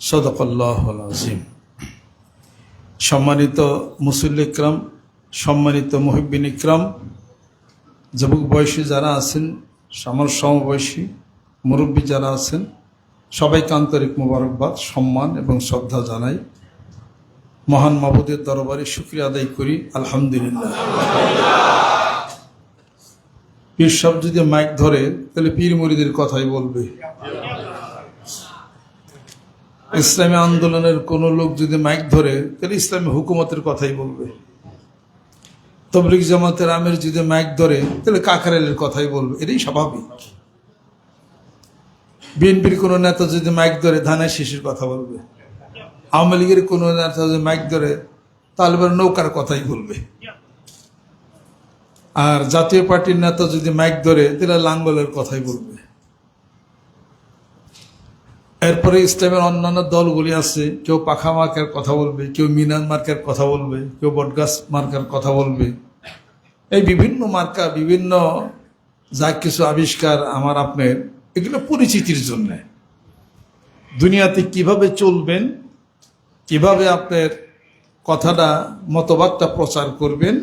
সাদাকাল্লাহুল আযীম। সম্মানিত মুসল্লি ইকরাম, সম্মানিত মুহিব্বিন ইকরাম, যুবক বয়সী যারা আছেন, আমার সমবয়সী মুরব্বী যারা আছেন, সবাইকে আন্তরিক মোবারকবাদ, সম্মান এবং শ্রদ্ধা জানাই। মহান মাবুদের দরবারে শুকরিয়া আদায় করি, আলহামদুলিল্লাহ। পীর সাহেব যদি মাইক ধরে তাহলে পীর মুরিদের কথাই বলবে। ইসলামী আন্দোলনের কোন লোক যদি মাইক ধরে তাহলে ইসলামী হুকুমতের কথাই বলবে। তবলিগ জামাতের আমির যদি মাইক ধরে তাহলে কাকরাইলের কথাই বলবে, এটাই স্বাভাবিক। বিএনপির কোন নেতা যদি মাইক ধরে ধানের শীষের কথা বলবে। আওয়ামী লীগের কোন নেতা যদি মাইক ধরে তাহলে নৌকার কথাই বলবে। আর জাতীয় পার্টির নেতা যদি মাইক ধরে তাহলে লাঙ্গলের কথাই বলবে। এরপরে ইসলামের অন্যান্য দলগুলি আছে, কেউ পাখা মার্কার কথা বলবে, কেউ মিনার মার্কার কথা বলবে, কেউ বটগাছ মার্কার কথা বলবে। এই বিভিন্ন মার্কা, বিভিন্ন যা কিছু আবিষ্কার আমার আপনার, এগুলো পরিচিতির জন্য। দুনিয়াতে কিভাবে চলবেন, কিভাবে আপনার কথাটা মতবাদটা প্রচার করবেন,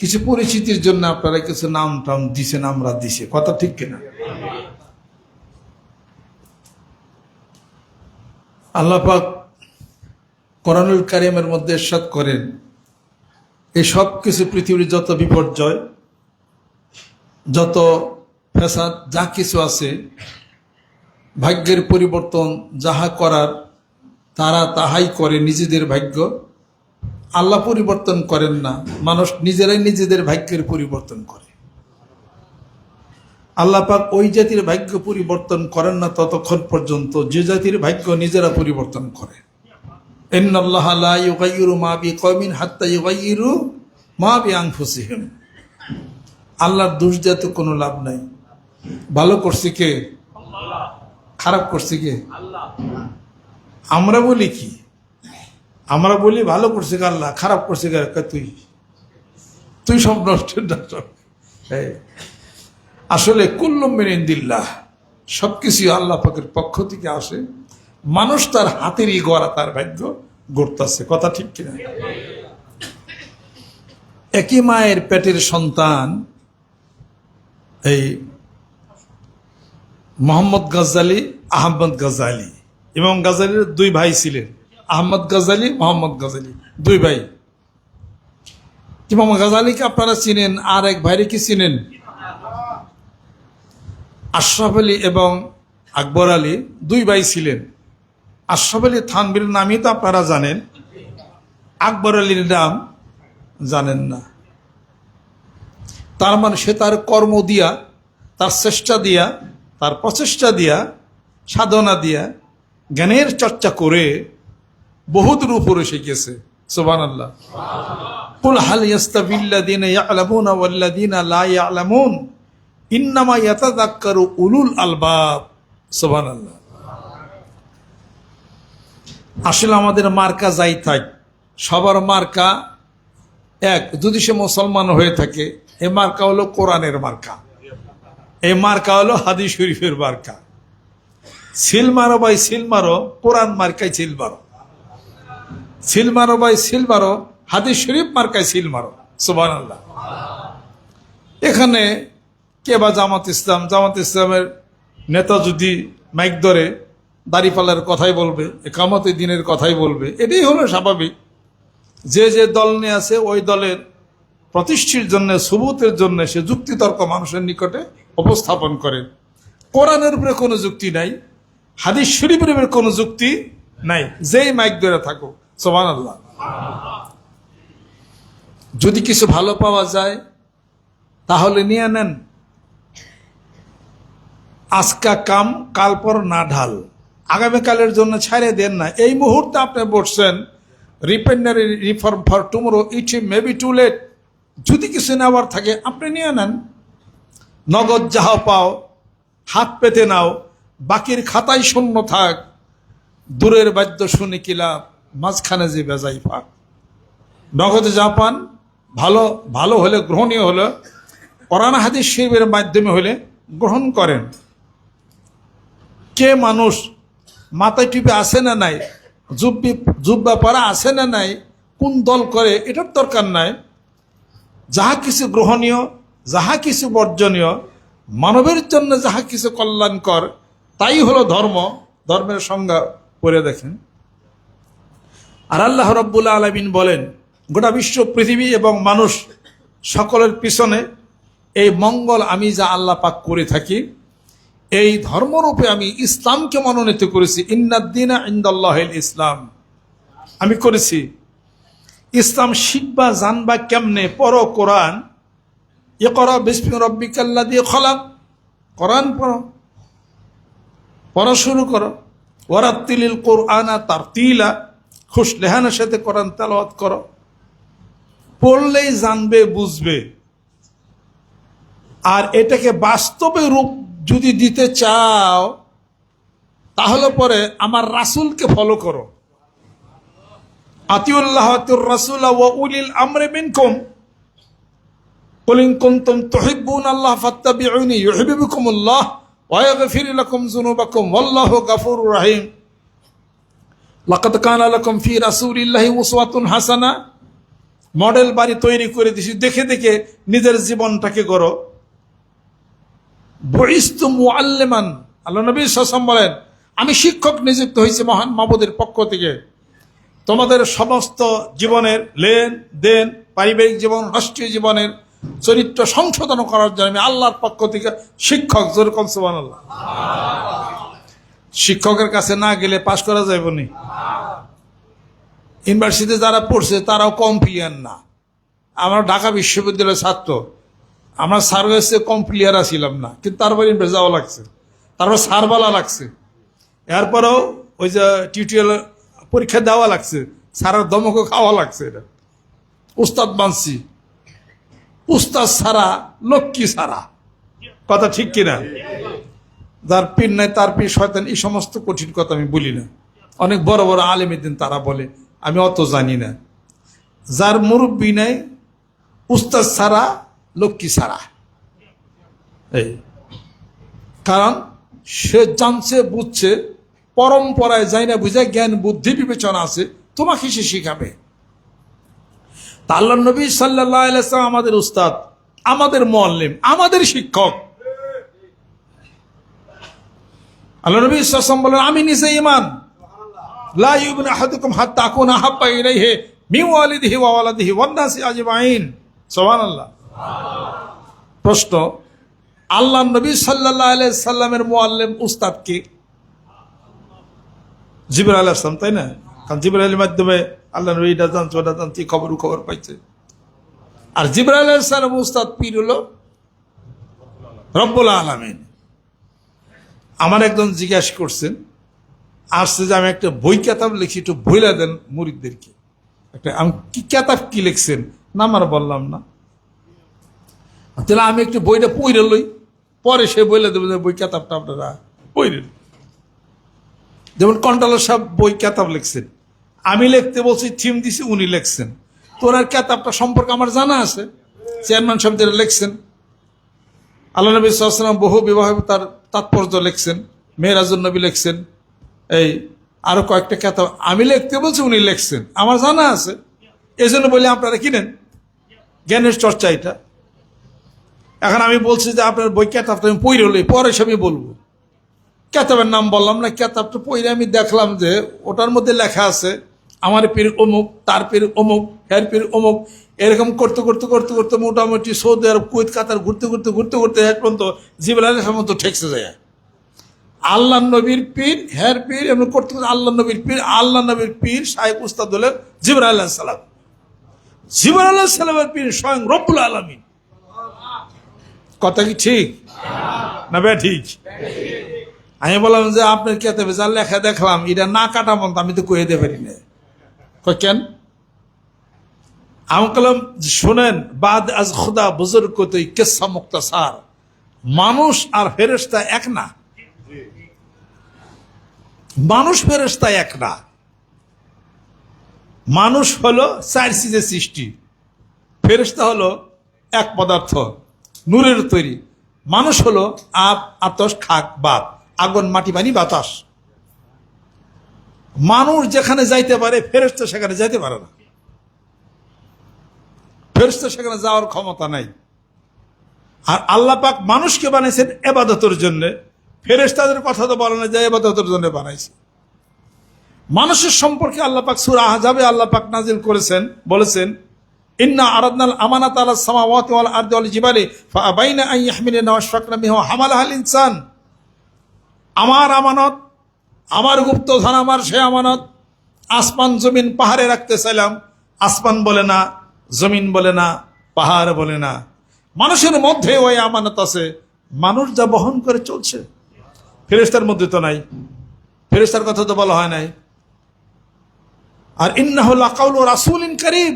কিছু পরিচিতির জন্য আপনারা কিছু নাম টাম দিছেন, আমরা দিছে, কথা ঠিক কিনা? আল্লাহ পাক কোরআনুল কারীমের মধ্যে ইরশাদ করেন, এই সব কিছু পৃথিবীর যত বিপর্যয়, যত ফ্যাসাদ, যা কিছু আছে, ভাগ্যের পরিবর্তন যাহা করার তারা তাহাই করে নিজেদের ভাগ্য। আল্লাহ পরিবর্তন করেন না, মানুষ নিজেরাই নিজেদের ভাগ্যের পরিবর্তন করে। আল্লাহ পাক ওই জাতির ভাগ্য পরিবর্তন করেন না ততক্ষণ পর্যন্ত যে জাতির ভাগ্য নিজেরা পরিবর্তন করে। ইন্নাল্লাহা লা ইউগাইয়িরু মা বিকওমিন হাত্তা ইউগাইয়িরু মা বিআনফুসিহিম। আল্লাহর দোষ দিয়ে তো কোনো লাভ নাই। ভালো করছে কে? আল্লাহ। খারাপ করছে কে? আল্লাহ। আমরা বলি কি? আমরা বলি ভালো করছে কে আল্লাহ, খারাপ করছে কে তুই। তুই সব নষ্টের ডাক্তার। আসলে কুল্লু মিন ইনদিল্লাহ, সবকিছু আল্লাহ পাকের পক্ষ থেকে আসে। মানুষ তার হাতেরই গড়া তার ভাগ্য গড়তেছে, কথা ঠিক কিনা? একই মায়ের পেটের সন্তান এই মোহাম্মদ গজালি, আহমদ গজালি। ইমাম গজালির দুই ভাই ছিলেন, আহমদ গজালি, মোহাম্মদ গজালি, দুই ভাই। ইমাম গজালিকে আপনারা চিনেন, আর এক ভাইরে কি চিনেন? আশরাফ আলী এবং আকবর আলী, দুই ভাই ছিলেন। আশরাফ আলী থানভীর নামই তো আপনারা জানেন, আকবর আলীর নাম জানেন না। তার মানে সে তার কর্ম দিয়া, তার চেষ্টা দিয়া, তার প্রচেষ্টা দিয়া, সাধনা দিয়া, জ্ঞানের চর্চা করে বহুদূর উপরে শিখেছে। সুবহানাল্লাহ। কুল হাল ইয়াস্তাবিল্লাযীনা ইয়া'লামুনা ওয়াল্লাযীনা লা ইয়া'লামুন ইন্নামা ইয়াতাযাক্কারু উলুল আলবাব। সুবহানাল্লাহ। আসলে আমাদের মার্কা যাই থাক, সবার মার্কা এক। যদি সে মুসলমান হয়ে থাকে, এই মার্কা হলো কোরআনের মার্কা, এই মার্কা হলো হাদিস শরীফের মার্কা। সিল মারো ভাই সিল মারো, কোরআন মার্কায় সিল মারো। সিল মারো ভাই সিল মারো, হাদিস শরীফ মার্কায় সিল মারো। সুবহানাল্লাহ। এখানে কে বা জামাত ইসলাম, জামাত ইসলামের নেতা যদি মাইক ধরে দাড়িপাল্লার কথাই বলবে, একামতে দিনের কথাই বলবে, এটাই হলো স্বাভাবিক। যে যে দল নিয়ে আছে ওই দলের প্রতিষ্ঠির জন্য, সুবুতের জন্য সে যুক্তিতর্ক মানুষের নিকটে উপস্থাপন করে। কোরআনের উপরে কোনো যুক্তি নাই, হাদিস শরীফের উপরে কোনো যুক্তি নাই, যেই মাইক ধরে থাকো। সুবহানাল্লাহ। যদি কিছু ভালো পাওয়া যায় তাহলে নিয়ে নেন। আজকা কাম কাল পর না ঢাল, আগামীকালের জন্য ছাড়ে দেন না। এই মুহূর্তে আপনি বসছেন, রিপেন্ডারি reform for tomorrow, it may be too late. যদি কিছু নেওয়ার থাকে আপনি নিয়ে নেন। নগদ যাহা পাও হাত পেতে নাও, বাকির খাতায় শূন্য থাক। দূরের বাদ্য শুনি কিলা, মাঝখানে যে বেজাই পাক। নগদে যা পান ভালো, ভালো হলে গ্রহণীয় হলে, কোরআন হাদিস শরীফের মাধ্যমে হলে গ্রহণ করেন। কে মানুষ মাথায় টুপি আছে না নাই, জুব্বা পরা আছে না নাই, কোন দল করে, এটার দরকার নাই। যাহা কিছু গ্রহণীয়, যাহা কিছু বর্জনীয়, মানবের জন্য যাহা কিছু কল্যাণকর, তাই হলো ধর্ম। ধর্মের সংজ্ঞা পড়ে দেখেন। আর আল্লাহ রাব্বুল আলামিন বলেন, গোটা বিশ্ব পৃথিবী এবং মানুষ সকলের পিছনে এই মঙ্গল আমি যা আল্লাহ পাক করে থাকি, এই ধর্মরূপে আমি ইসলামকে মনোনীত করেছি। ইন্নাদ্দীনা ইনদাল্লাহিল ইসলাম, আমি করেছি। ইসলাম শিখবা জানবা কেমনে? পড়ো কোরআন। ইকরা বিসমি রাব্বিকাল্লাযী খলাক, কোরআন পড়ো, পড়া শুরু করো। ওয়ারাত্তিলিল কোরআনা তারতিলা, খুশ লেহানের সাথে কোরআন তেলাওয়াত করো। পড়লেই জানবে, বুঝবে। আর এটাকে বাস্তবে রূপ যদি দিতে চাও, তাহলে পরে আমার রাসূলকে ফলো করো। আতিউল্লাহ আতিউর রাসূলা ওয়া উলিল আমরি মিনকুম কুল ইন কুনতুম তুহিব্বুনাল্লাহ ফাত্তাবিউনি ইউহিব্বুকুমুল্লাহ ওয়া ইয়াগফির লাকুম যুনুবাকুম ওয়াল্লাহু গাফুরুর রহিম। লাকাদ কানা লাকুম ফি রাসূলিল্লাহি উসওয়াতুন হাসানা, মডেল বাড়ি তৈরি করে দিছি, দেখে দেখে নিজের জীবনটাকে গড়ো। বুইস্তু মুআল্লিমান, আল্লাহ নবী সাল্লাল্লাহু আলাইহি ওয়াসাল্লাম বলেন, আমি শিক্ষক নিযুক্ত হয়েছি মহান মাবুদের পক্ষ থেকে। তোমাদের সমস্ত জীবনের লেনদেন, পারিবারিক জীবন, রাষ্ট্রীয় জীবনের চরিত্র সংশোধন করার জন্য আমি আল্লাহর পক্ষ থেকে শিক্ষক। যেরকম সুবহানাল্লাহ। শিক্ষকের কাছে না গেলে পাশ করা যাবে না। ইউনিভার্সিটিতে যারা পড়ছে তারাও কমপ্লিয়ার না। আমরা ঢাকা বিশ্ববিদ্যালয়ের ছাত্র, আমরা সার্ভিসে কমপ্লিয়ার ছিলাম না, কিন্তু তারপর ইউনিভার্সিটি যাওয়া লাগছে, তারপর সারবালা লাগছে, এরপরেও ওই যে টিউটোরিয়াল পরীক্ষা দেওয়া লাগছে, সারার দমকও খাওয়া লাগছে। এটা উস্তাদ বানছি, উস্তাদ সারা লক্ষ্মী সারা, কথা ঠিক কিনা? যার পীর নাই তার পীর শয়তান, এই সমস্ত কঠিন কথা আমি বলি না। অনেক বড় বড় আলেমের দিন তারা বলে, আমি অত জানি না। যার মুরব্বী নাই, উস্তাদ সারা লক্ষ্মী সারা। এই কারণ সে জানছে, বুঝছে, পরম্পরায় যাই না বুঝে, জ্ঞান বুদ্ধি বিবেচনা আছে, তোমাকে সে শিখাবে। তা আল্লাহ নবী সাল্লাল্লাহু আলাইহি ওয়াসাল্লাম আমাদের উস্তাদ, আমাদের মুআল্লিম, আমাদের শিক্ষক। আল্লাহ নবী সাল্লাল্লাহু আলাইহি ওয়াসাল্লাম বলেন, আমি নিজে ঈমান, লা ইউমিনু আহাদুকুম হাত্তা আকুনা আহাব্বা ইলাইহি মিন ওয়ালিদিহি ওয়া ওয়ালাদিহি ওয়ান নাসি আজমাইন। সুবহানাল্লাহ। প্রশ্ন, আল্লাহ নবী সাল্লাল্লাহু আলাইহি সাল্লামের মুআল্লিম উস্তাদ কে? জিবরাইল আলাইহিস সালাম, তাই না? কারণ জিবরাইলের মাধ্যমে আল্লাহ নবী এটা জানছে, ওটা জানছে, খবর পাইছে। আর জিবরাইল আলাইহিস সালাম উস্তাদ, পীর হলো রব্বুল আলামিন। আমার একজন জিজ্ঞাসা করছেন, আসছে যে আমি একটা বই কেতাব লিখি, একটু বইলা দেন মুরিদদেরকে। একটা আমি কি কেতাব কি লিখছেন? না, আমার বললাম না। তাহলে আমি একটু বইটা পড়ে লই, পরে সে বইলে দেবো যে বই কেতাবটা আপনারা পড়েন। যেমন কন্ট্রোলার সাহেব বই কেতাব লিখছেন, আমি লিখতে বলছি, থিম দিছি, উনি লিখছেন। তো ওনার কেতাবটা সম্পর্কে আমার জানা আছে। চেয়ারম্যান সাহেব যেটা লিখছেন, আল্লাহ নবী সাল্লাল্লাহু আলাইহি ওয়াসাল্লাম বহু বিবাহে তার তাৎপর্য লিখছেন, মেরাজুন নবী লিখছেন, এই আরো কয়েকটা কেতাব আমি লিখতে বলছি, উনি লিখছেন, আমার জানা আছে। এই জন্য বলে আপনারা কিনেন, জ্ঞানের চর্চা এটা। এখন আমি বলছি যে আপনার বই কেতাবটা আমি পড়ে লই, পরে সবই বলবো। কেতাবের নাম বললাম না, কেতাবটা পড়ে আমি দেখলাম যে ওটার মধ্যে লেখা আছে আমার পীর অমুক, তার পীর অমুক, হের পীর অমুক। এরকম করতে করতে করতে করতে মোটামুটি সৌদি আরব, কুয়েত, কাতার ঘুরতে ঘুরতে ঘুরতে ঘুরতে এক পর্যন্ত জিবরাইল আলাইহিস সালাম তো ঠেকছে যায়। আল্লাহ নবীর পীর, হের পীর, এমন করতে করতে আল্লাহ নবীর পীর, আল্লাহ নবীর পীর শায়েখ উস্তাদ হলেন জিবরাইল আলাইহিস সালাম। জিবরাইল আলাইহিস সালামের পীর স্বয়ং রব্বুল আলামিন। কথা কি ঠিক না বে ঠিক? আমি বললাম যে আপনার কেতাবে যা লেখা দেখলাম, এটা না কাটা মন্ত আমি তো কয়ে দিতে পারি না। কেন? আমি বললাম, শোনেন, বাদ আজ খুদা বুজুর্গ কতই কিসসা মুক্তাসার, মানুষ আর ফেরেশতা এক না। মানুষ ফেরেশতা এক না। মানুষ হলো চার চিজের সৃষ্টি, ফেরেশতা হলো এক পদার্থ, নূরের তৈরি। মানুষ হলো আপ, আতশ, খাক, বাত, আগুন, মাটি, পানি, বাতাস। মানুষ যেখানে যাইতে পারে ফেরেশতা সেখানে যাইতে পারে না, ফেরেশতা সেখানে যাওয়ার ক্ষমতা নাই। আর আল্লাহ পাক মানুষকে বানাইছেন ইবাদতের জন্য, ফেরেশতাদের কথা তো বলে না যে ইবাদতের জন্য বানাইছে। মানুষের সম্পর্কে আল্লাহ পাক সূরা আহজাবে আল্লাহ পাক নাজিল করেছেন, বলেছেন ইন্না আরাদনাল আমানাতা আলাস সামাওয়াতি ওয়াল আরদি ওয়াল জিবালি ফাআবাইনা আন ইয়াহমিলনা ওয়াশফাকনা মিনহু হামালাহাল ইনসান। আমার আমানত, আমার গুপ্তধন, আমার সে আমানত, আসমান জমিন পাহাড়ে রাখতে চাইলাম, আসমান বলে না, জমিন বলে না, পাহাড় বলে না, মানুষের মধ্যে ওই আমানত আছে। মানুষ যা বহন করে চলছে, ফেরেশতার মধ্যে তো নাই, ফেরেশতার কথা তো বলা হয় নাই। আর ইন্নাহু লাকাউলু রাসূলিন কারীম,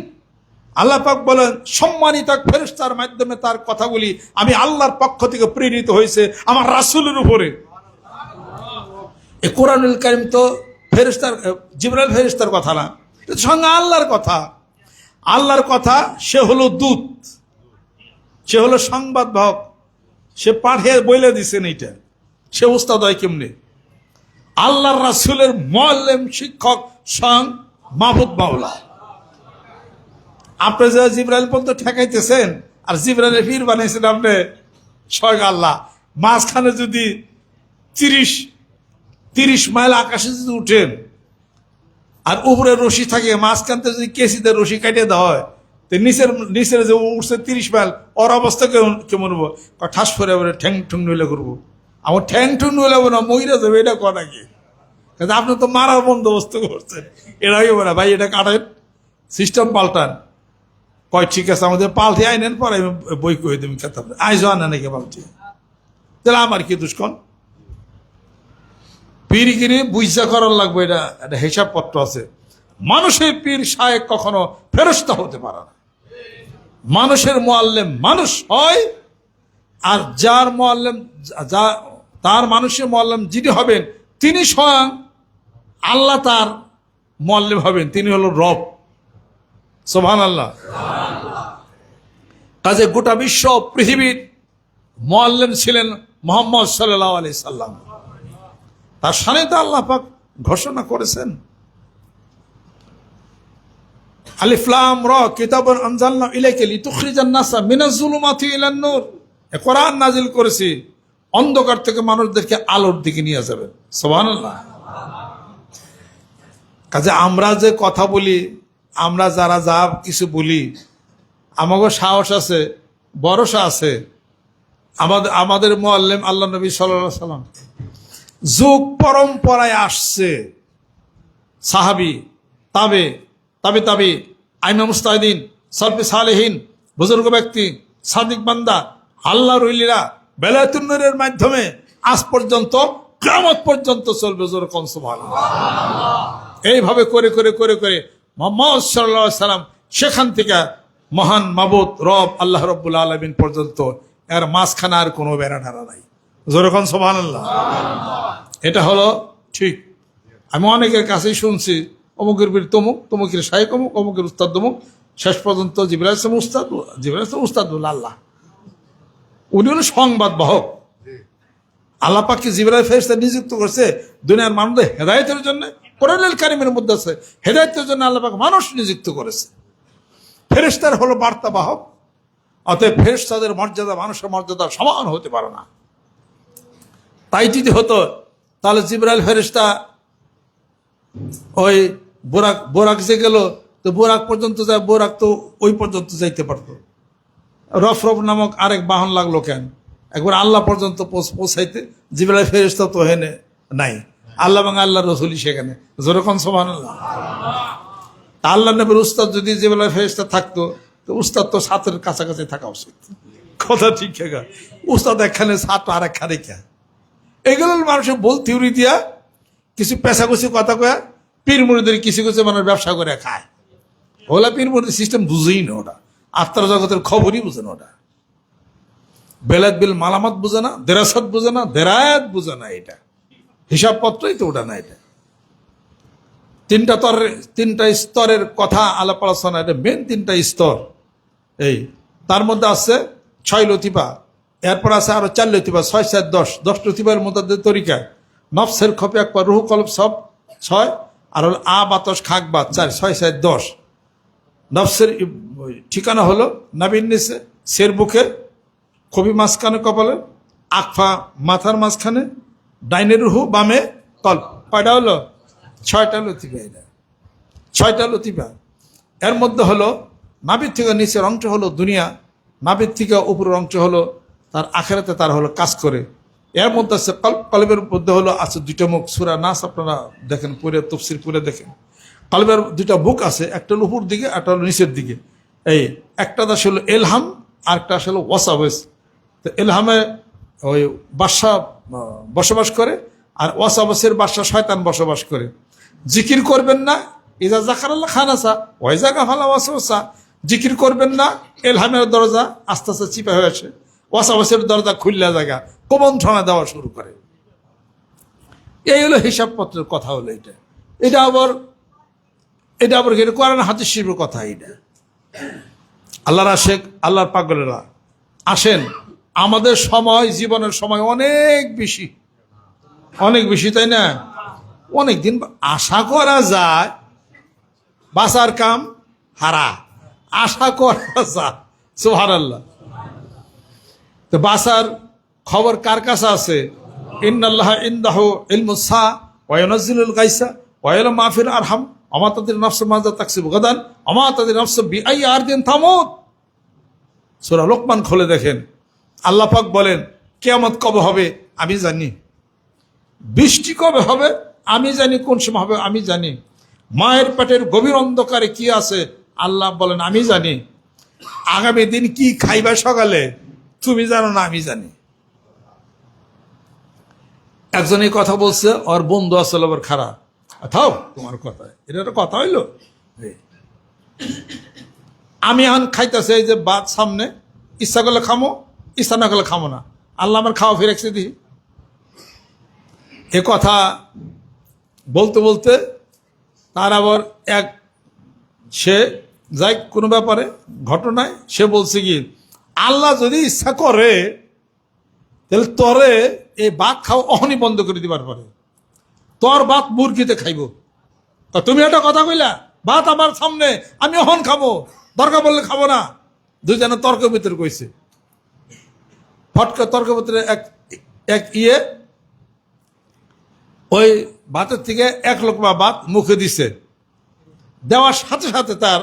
আল্লাহ পাক বলেন সম্মানিত ফেরেশতার মাধ্যমে তার কথাগুলি আমি আল্লাহর পক্ষ থেকে প্রেরিত হয়েছে আমার রাসূলের উপরে। এই কোরআনুল কারীম তো ফেরেশতার, জিবরাইল ফেরেশতার কথা না, এটা সঙ্গে আল্লাহর কথা। আল্লাহর কথা, সে হলো দূত, সে হলো সংবাদ বাহক, সে পাঠিয়ে বলে দিছেন এইটা, সে উস্তাদ হয় কেমনে? আল্লাহর রাসূলের মুআল্লিম, শিক্ষক স্বয়ং মাহবুব মাওলা। আপনি যে জিবরাইল পর্যন্ত ঠেকাইতেছেন আর জিবরাইলের পীর বানাইছেন আপনি স্বয়ং আল্লাহ। মাঝখানে যদি 30 মাইল আকাশে যদি উঠেন আর উপরে রশি থাকে, মাঝখানতে যদি কেসিতে রশি কাটিয়ে দেওয়া হয়, তো নিচের যে উঠছে 30 মাইল, ওর অবস্থা কেমন হবো? ঠাস করে ঠ্যাং ঠুং নইলে করবো। আমার ঠ্যাং ঠুং নইলে না, মহিলা যাবে, এটা করা কি? আপনি তো মারার বন্দোবস্ত করছেন, এরাই বলে ভাই এটা কাটেন, সিস্টেম পাল্টান। কয় ঠিক আছে, আমাদের পাল্টে আইনেন, পরে আমি বই কয়ে দেবেন খেতে হবে, আইজো আনা নাকি পাল্টে, তাহলে আমার কি দুষ্কন? পীরগিরি বুঝা করার লাগবে, এটা একটা হিসাবপত্র আছে। মানুষের পীর শায়েক কখনো ফেরেশতা হতে পারে না। মানুষের মুআল্লিম মানুষ হয়, আর যার মুআল্লিম, তার মানুষের মুআল্লিম যিনি হবেন তিনি স্বয়ং আল্লাহ তার মুআল্লিম হবেন, তিনি হলো রব। সুবহানাল্লাহ। কাজে গোটা বিশ্ব পৃথিবীর মুআল্লিম ছিলেন মুহাম্মদ সাল্লাল্লাহু আলাইহি সাল্লাম। তার শানে তো আল্লাহ পাক ঘোষণা করেছেন আলিফ লাম রা কিতাবুন আনজালনা ইলাইকা লিতুখরিজান নাসা মিনাজ যুলুমাতি ইলান নূর। এ কোরআন নাজিল করেছি অন্ধকার থেকে মানুষদেরকে আলোর দিকে নিয়ে যাবেন। সুবহানাল্লাহ। কাজে আমরা যে কথা বলি, আমরা যারা যা কিছু বলি, আমাকে সাহস আছে, ভরসা আছে। আমাদের মুআল্লিম আল্লাহ নবী সাল্লাল্লাহু আলাইহি সাল্লাম যুগ পরম্পরায় আসছে, সাহাবী, তাবে আইমা মুস্তাহিদিন, সলফে সালেহিন, বুজুর্গ ব্যক্তি, সাদিক বান্দা, আল্লাহর ওলিরা বেলায়েতুন নূরের মাধ্যমে আজ পর্যন্ত কিয়ামত পর্যন্ত চলবে। জোরে কোন সুবহানাল্লাহ। এইভাবে করে করে করে করে মুহাম্মদ সাল্লাল্লাহু আলাইহি সাল্লাম সেখান থেকে মহান মাবুদ রব আল্লাহ রাব্বুল আলামিন পর্যন্ত, এর মাঝখানে আর কোনো বেড়া ধারা নাই। জোরে কোন সুবহানাল্লাহ। এটা হলো ঠিক। আমি অনেকের কাছেই শুনছি অমুকের বীর তমুক, তমুকের শায়েখ অমুক, অমুকের উস্তাদ তমুক, শেষ পর্যন্ত জিবরাইল ইসলাম উস্তাদ, জিবরাইল ইসলাম উস্তাদ আল্লাহ, উনি হলো সংবাদ বাহক। আল্লাহ পাককে জিবরাইল ফেরেশতা নিযুক্ত করছে দুনিয়ার মানুষদের হেদায়েতের জন্য। কোরআনুল কারীমের মধ্যে আছে হেদায়েতের জন্য আল্লাহ পাক মানুষ নিযুক্ত করেছে। ফেরেশতার হলো বার্তা বাহক। অতএব ফেরেশতাদের মর্যাদা মানুষের মর্যাদা সমান হতে পারে না। তাই যদি হতো তাহলে জিবরাইল ফেরেশতা ওই বোরাক যে গেল, তো বোরাক পর্যন্ত যায়, বোরাক তো ওই পর্যন্ত যাইতে পারতো। রফ নামক আরেক বাহন লাগলো কেন? একবার আল্লাহ পর্যন্ত পৌঁছাইতে জিবরাইল ফেরেশতা তো হেনে নাই, আল্লাহ এবং আল্লাহ রসুলই সেখানে। যেরকম সুবহানাল্লাহ। আল্লাহ নবীর উস্তাদ যদি জিবরাইল ফেরেশতা থাকতো, তো উস্তাদ তো ছাত্রের কাছাকাছি থাকা উচিত। কথা ঠিক আছে, উস্তাদ একখানে ছাত্র আর একখানে কে, এগুলো মানুষের বল থিওরি দিয়া কিছু পেশাকষি কথা কয়া পীর মুরিদের কিছু কিছু মানুষ ব্যবসা করে খায়। ওলা পীর মুরিদ সিস্টেম বুঝেই না, ওটা আত্মার জগতের খবরই বুঝে না, ওটা বেলাত বিল মালামাত বুঝে না, দেরাসাত বুঝে না, দেরায়াত বুঝে না, এটা হিসাবপত্রই তো ওটা না। এটা তিনটা স্তরের কথা আলাপ আলোচনা, এটা মেন 3টা স্তর। এই তার মধ্যে আছে 6 লতিফা, এরপর আছে আরো 4 লতিফা, 6 7 10 লতিফার মধ্যে তরিকা। নফসের খপে একবার, রুহ কলব সব 6, আর হলো বাতাস খাক বাত 4 6 7 10। নফসের ঠিকানা হলো নাবির নিচে, সের বুকে, কবি মাঝখানে কপালে, আকফা মাথার মাঝখানে, ডাইনের রুহু বামে কল। কয়টা হলো? 6টা লতিফা। এটা 6টা লতিফা। এর মধ্যে হলো নাবির থেকে নিচের অংশ হলো দুনিয়া, নাবির থেকে উপরের অংশ হলো তার আখেরাতে তার হলো কাজ করে। এর মধ্যে আছে কলব, কলবের মধ্যে হলো আছে 2টা মুখ। সূরা নাস আপনারা দেখেন, পুরো তাফসীর পুরো দেখেন। কলবের 2টা বুক আছে, একটা হলো উপর দিকে, একটা হলো নিচের দিকে। এই একটা দাস হলো এলহাম, আর একটা আসলে ওয়াসাওয়াস। তো এলহামে ওই বাদশা বসবাস করে, আর ওয়াসাওয়াসের বাদশা শয়তান বসবাস করে। জিকির করবেন না, ইজা যাকারাল্লাহ খানাসা ওয়াইজা গাফালা ওয়াসওয়াসা। জিকির করবেন না, এলহামের দরজা আস্তে আস্তে চিপা হয়ে আসে, ওয়াসাওয়াসের দরজা খুললা জায়গা কুমন্ত্রণা দেওয়া শুরু করে। এই হলো হিসাবপত্রের কথা। হলো এটা আবার কোরআন হাদিস শরীফের কথা। এটা আল্লাহর আশেক, আল্লাহর পাগলেরা আসেন। আমাদের সময়, জীবনের সময় অনেক বেশি, অনেক বেশি, তাই না? অনেক দিন আশা করা যায়, বাঁচার কাম হারা। আশা করা যায়, সুবহানাল্লাহ। তো বাঁচার খবর কার কাছে আছে? ইন্নাল্লাহা ইনদাহু ইলমুস সা ওয়া ইউনাজ্জিলুল গায়সা ওয়া ইয়ালামু মা ফিল আরহাম ওয়া মা তাদরি নাফসু মাযা তাকসিবু গাদান ওয়া মা তাদরি নাফসু বিআইয়ি আরদিন তামুত। সূরা লোকমান খুলে দেখেন, আল্লাহ পাক বলেন কিয়ামত কবে হবে আমি জানি, বৃষ্টি কবে হবে আমি জানি, কোন সময় হবে আমি জানি, মায়ের পেটের গভীর অন্ধকারে কি আছে আল্লাহ বলেন আমি জানি, আগামী দিন কি খাইবা সকালে তুমি জানো না আমি জানি। একজন এই কথা বলছে, ওর বন্ধু আসলে আবার খারাপ। থাও তোমার কথা, এটা একটা কথা হইলো। আমি এখন খাইতেছে, এই যে ভাত সামনে, ইচ্ছা করলে খামো, ইচ্ছা না করলে খামো না। আল্লাহ আমার খাওয়া ফিরেছে দিই। এ কথা বলতে বলতে তার আবার এক সে যাই কোনো ব্যাপারে ঘটনায় সে বলছে কি, আল্লাহ যদি ইচ্ছা করে তাহলে তরে এই ভাত খাও অহনি বন্ধ করে দিবার পরে তোর ভাত মুরগিতে খাইব। তা তুমি একটা কথা কইলা, ভাত আমার সামনে, আমি অহন খাবো, দরকার বললে খাবো না। দুইজনে তর্কের ভিতরে কইছে। ফটকা তর্কের ভিতরে এক ওই ভাতের থেকে 1 লোকমা ভাত মুখে দিছে, দেওয়ার সাথে সাথে তার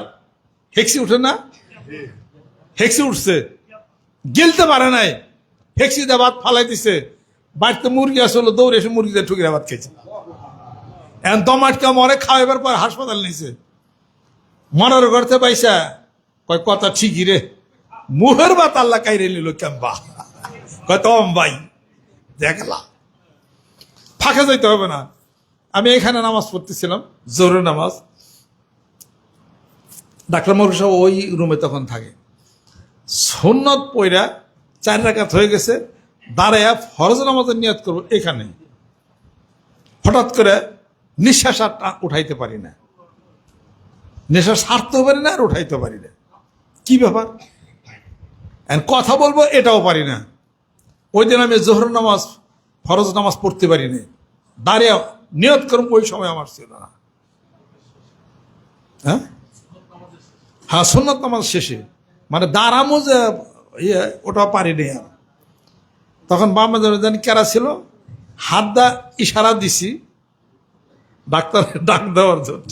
হেক্সি উঠে না, হেক্সি উঠছে, গিলতে পারে নাই, হেক্সি দিয়ে ভাত ফালাই দিছে। বাড়িতে মুরগি আসলে দৌড়ে এসে মুরগিতে ঠুকিয়ে ভাত খেয়েছে। এখন দমাটকা মরে, খাওয়াবার পর হাসপাতাল নিয়েছে। মরার করতে পাইসা কয় কথা ঠিকই রে, মুহের ভাত আল্লাহ কাইরে নিল কেমবা। কয় তম ভাই দেখলা ফাঁকা যাইতে হবে না। আমি এখানে নামাজ পড়তেছিলাম, জোহরের নামাজ। ডাক্তার মৌলভী সাহেব ওই রুমে তখন থাকে। সুন্নত পইরা 4 রাকাত হয়ে গেছে, দাঁড়াইয়া ফরজ নামাজের নিয়ত করবো এখানে। হঠাৎ করে নিঃশ্বাস উঠাইতে পারি না, নিঃশ্বাস ছাড়তেও পারি না আর উঠাইতে পারি না। কি ব্যাপার? কথা বলবো এটাও পারি না। ওই দিন আমি জোহর নামাজ, ফরজ নামাজ পড়তে পারি না। দাঁড়িয়ে নিয়ত করব, ওই সময় আমার ছিল না। হ্যাঁ, সুন্নত নামাজ শেষে মানে দাঁড়ামো যে ওটা পারিনি আর। তখন বামে জানি কেরা ছিল, হাত দা ইশারা দিছি ডাক্তারের ডাক দেওয়ার জন্য।